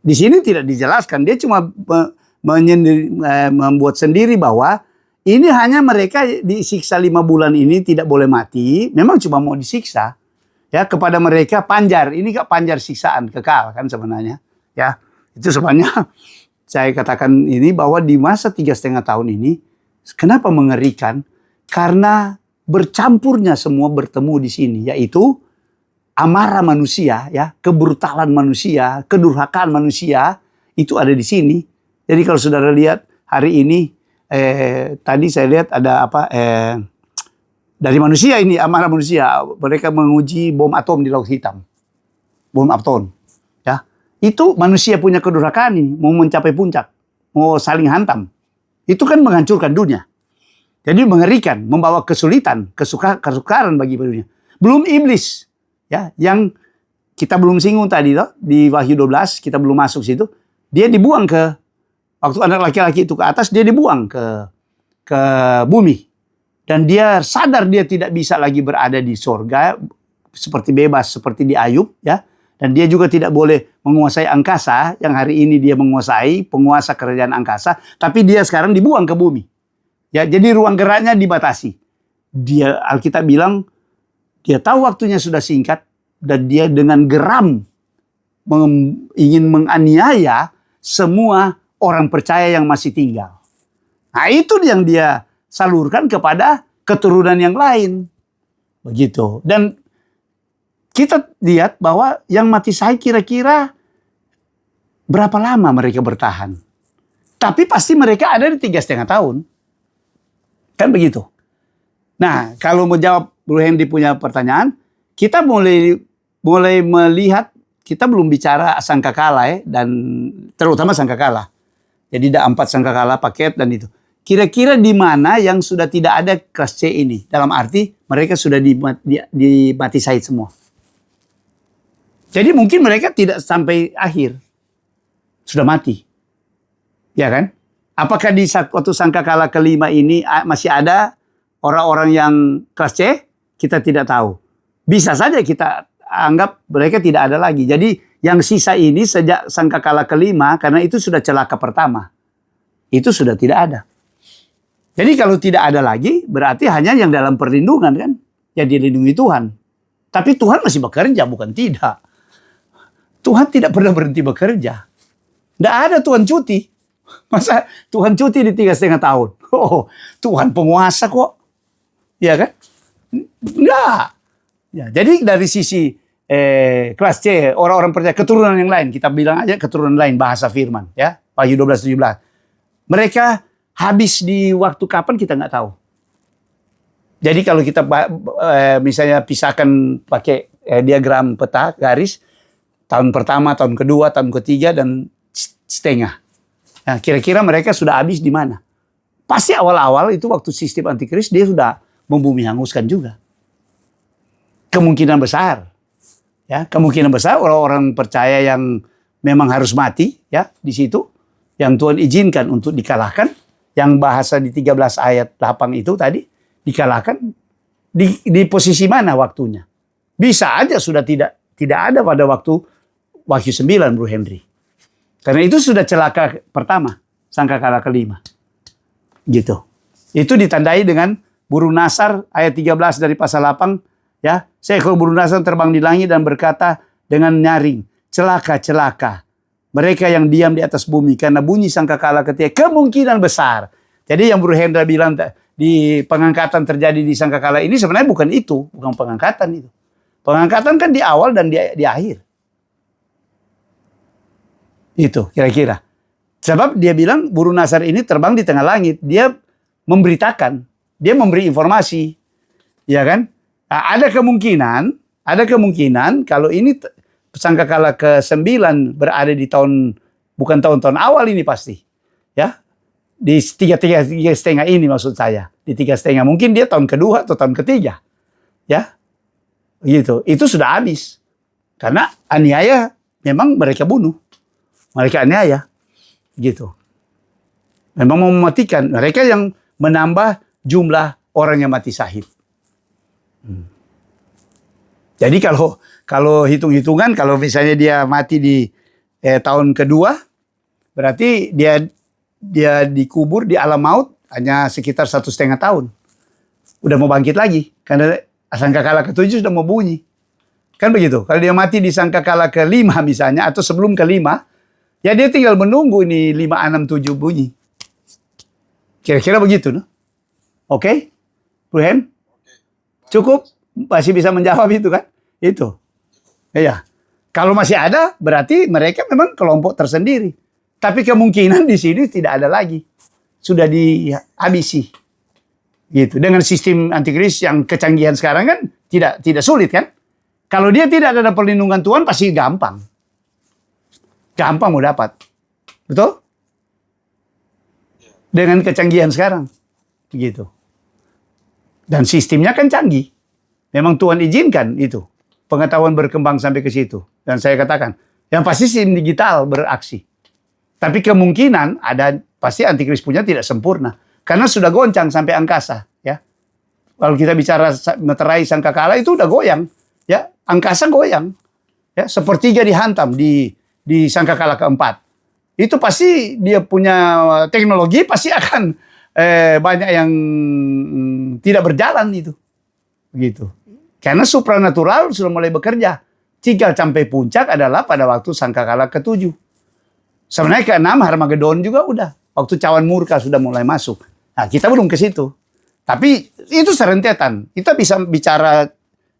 Di sini tidak dijelaskan. Dia cuma membuat sendiri bahwa ini hanya mereka disiksa 5 bulan ini tidak boleh mati. Memang cuma mau disiksa. Ya, kepada mereka panjar. Ini gak panjar siksaan kekal kan sebenarnya. Ya, itu sebenarnya saya katakan ini bahwa di masa 3,5 tahun ini kenapa mengerikan? Karena bercampurnya semua bertemu di sini, yaitu amarah manusia, ya, kebrutalan manusia, kedurhakaan manusia, itu ada di sini. Jadi kalau saudara lihat hari ini, tadi saya lihat ada dari manusia ini, amarah manusia, mereka menguji bom atom di Laut Hitam, bom atom, ya, itu manusia punya kedurhakaan ini, mau mencapai puncak, mau saling hantam, itu kan menghancurkan dunia. Jadi mengerikan, membawa kesulitan, kesukaran bagi dunia. Belum iblis, ya, yang kita belum singgung tadi toh, di Wahyu 12, kita belum masuk situ. Dia dibuang waktu anak laki-laki itu ke atas, dia dibuang ke bumi. Dan dia sadar dia tidak bisa lagi berada di sorga, seperti bebas, seperti di Ayub, ya. Dan dia juga tidak boleh menguasai angkasa, yang hari ini dia menguasai, penguasa kerajaan angkasa. Tapi dia sekarang dibuang ke bumi. Ya, jadi ruang geraknya dibatasi. Dia, Alkitab bilang, dia tahu waktunya sudah singkat dan dia dengan geram ingin menganiaya semua orang percaya yang masih tinggal. Nah, itu yang dia salurkan kepada keturunan yang lain. Begitu. Dan kita lihat bahwa yang mati saya kira-kira berapa lama mereka bertahan. Tapi pasti mereka ada di 3,5 tahun. Kan begitu. Nah, kalau menjawab Bro Hendy punya pertanyaan, kita mulai melihat, kita belum bicara sangkakala ya, dan terutama sangkakala. Jadi ada 4 sangkakala paket dan itu. Kira-kira di mana yang sudah tidak ada kelas C ini? Dalam arti mereka sudah dimati syahid semua. Jadi mungkin mereka tidak sampai akhir. Sudah mati. Ya kan? Apakah di waktu sangkakala kelima ini masih ada orang-orang yang kelas C? Kita tidak tahu. Bisa saja kita anggap mereka tidak ada lagi. Jadi yang sisa ini sejak sangkakala kelima, karena itu sudah celaka pertama. Itu sudah tidak ada. Jadi kalau tidak ada lagi, berarti hanya yang dalam perlindungan kan. Yang dilindungi Tuhan. Tapi Tuhan masih bekerja, bukan tidak. Tuhan tidak pernah berhenti bekerja. Tidak ada Tuhan cuti. Masa Tuhan cuti di 3,5 tahun? Oh, Tuhan penguasa kok. Ya kan? Enggak. Ya, jadi dari sisi kelas C, orang-orang percaya keturunan yang lain, kita bilang aja keturunan lain, bahasa firman. Ya, Wahyu 12:17. Mereka habis di waktu kapan kita nggak tahu. Jadi kalau kita misalnya pisahkan pakai diagram peta, garis, tahun pertama, tahun kedua, tahun ketiga, dan setengah. Nah, kira-kira mereka sudah habis di mana? Pasti awal-awal itu waktu sistem antikris dia sudah membumi hanguskan juga. Kemungkinan besar. Ya, kemungkinan besar orang-orang percaya yang memang harus mati ya di situ, yang Tuhan izinkan untuk dikalahkan, yang bahasa di 13 ayat 8 itu tadi dikalahkan di posisi mana waktunya? Bisa aja sudah tidak ada pada waktu Wahyu 9, Bro Henry. Karena itu sudah celaka pertama, sangkakala kelima. Gitu. Itu ditandai dengan burung nasar ayat 13 dari pasal 8. Ya, seekor burung nasar terbang di langit dan berkata dengan nyaring, celaka, celaka. Mereka yang diam di atas bumi karena bunyi sangkakala ketiga kemungkinan besar. Jadi yang Bro Hendra bilang di pengangkatan terjadi di sangkakala ini sebenarnya bukan itu, bukan pengangkatan itu. Pengangkatan kan di awal dan di akhir. Itu kira-kira. Sebab dia bilang burung nasar ini terbang di tengah langit. Dia memberitakan, dia memberi informasi. Ya kan? Nah, ada kemungkinan kalau ini sangkakala ke-9 berada di bukan tahun-tahun awal ini pasti. Ya. Di tiga setengah ini maksud saya. Di 3,5. Mungkin dia tahun kedua atau tahun ketiga. Ya. Gitu. Itu sudah habis. Karena aniaya memang mereka bunuh. Mereka aniaya. Gitu. Memang mau mematikan. Mereka yang menambah jumlah orang yang mati syahid. Jadi kalau hitung-hitungan, kalau misalnya dia mati di tahun kedua, berarti dia dikubur di alam maut hanya sekitar 1,5 tahun. Udah mau bangkit lagi. Karena sangkakala ke-7 sudah mau bunyi. Kan begitu. Kalau dia mati di sangkakala ke-5 misalnya, atau sebelum ke-5, ya dia tinggal menunggu ini 5, 6, 7 bunyi. Kira-kira begitu, no? Oke? Bro Hen? Cukup? Masih bisa menjawab itu kan? Itu. Iya. Kalau masih ada, berarti mereka memang kelompok tersendiri. Tapi kemungkinan di sini tidak ada lagi. Sudah dihabisi. Gitu. Dengan sistem antikris yang kecanggihan sekarang kan tidak sulit kan? Kalau dia tidak ada perlindungan Tuhan pasti gampang. Gampang mau dapat. Betul? Dengan kecanggihan sekarang. Begitu. Dan sistemnya kan canggih. Memang Tuhan izinkan itu. Pengetahuan berkembang sampai ke situ. Dan saya katakan, yang pasti sistem digital beraksi. Tapi kemungkinan ada, pasti antikris punya tidak sempurna. Karena sudah goncang sampai angkasa. Ya. Kalau kita bicara meterai sangkakala itu udah goyang. Ya. Angkasa goyang. Ya. Sepertiga dihantam di sangkakala keempat. Itu pasti dia punya teknologi, pasti akan banyak yang tidak berjalan itu. Begitu. Karena supranatural sudah mulai bekerja. Cikal sampai puncak adalah pada waktu sangkakala ke-7. Sebenarnya ke-6 Harmagedon juga udah. Waktu cawan murka sudah mulai masuk. Nah, kita belum ke situ. Tapi itu serentetan. Kita bisa bicara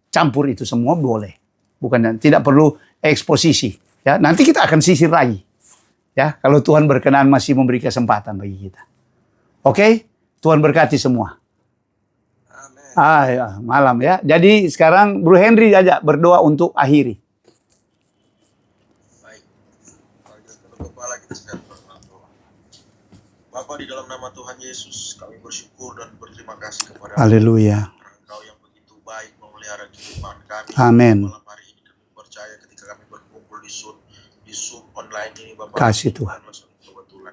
campur itu semua boleh. Bukan, tidak perlu eksposisi. Ya, nanti kita akan sisir lagi. Ya, kalau Tuhan berkenan masih memberi kesempatan bagi kita. Oke? Tuhan berkati semua. Ya, malam ya. Jadi sekarang Bro Henry aja berdoa untuk akhiri. Baik. Kepala kita sekarang berdoa. Bapa, di dalam nama Tuhan Yesus, kami bersyukur dan berterima kasih kepada Haleluya. Engkau yang begitu baik memelihara kehidupan kami. Amin. Malam hari ini kami percaya ketika kami berkumpul di Zoom online ini, Bapak. Kasih Tuhan. Kebetulan.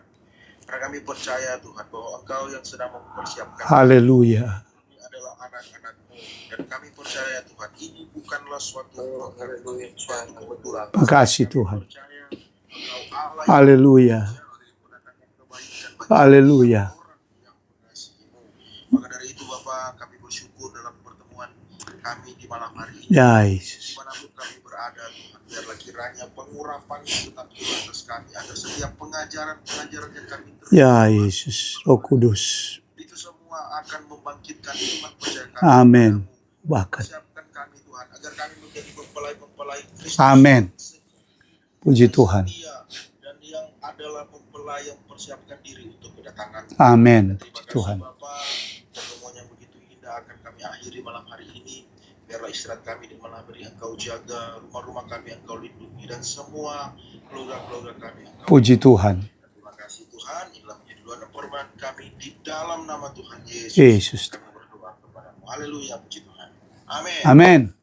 Karena kami percaya Tuhan bahwa Engkau yang sedang mempersiapkan. Haleluya. Anak-anakmu, dan kami percaya Tuhan ini bukanlah suatu kebetulan. Makasih Tuhan. Haleluya. Haleluya. Haleluya. Maka dari itu Bapak, kami bersyukur dalam pertemuan kami di malam hari ini. Ya Yesus. Dimanapun kami berada Tuhan, biarlah kiranya pengurapan yang tetap di atas kami, ada setiap pengajaran yang kami terima. Ya Yesus, Roh Kudus. Itu semua akan membangkitkan iman percaya kami. Amin. Bahkan. Siapkan kami Tuhan, agar kami menjadi mempelai Kristus. Amin. Puji Tuhan. Dan yang adalah mempelai yang mempersiapkan diri untuk kedatangan. Amin. Terima kasih Tuhan. Bapak, pertemuan yang begitu indah akan kami akhiri malam hari ini. Biarlah istirahat kami di malam hari Engkau jaga, rumah-rumah kami Engkau lindungi, dan semua keluarga-keluarga kami Engkau. Puji Tuhan. Terima kasih Tuhan, inilah menjadi doa dan permohonan kami di dalam nama Tuhan Yesus. Yesus. Kami berdoa kepadamu. Haleluya, puji Tuhan. Amin. Amin.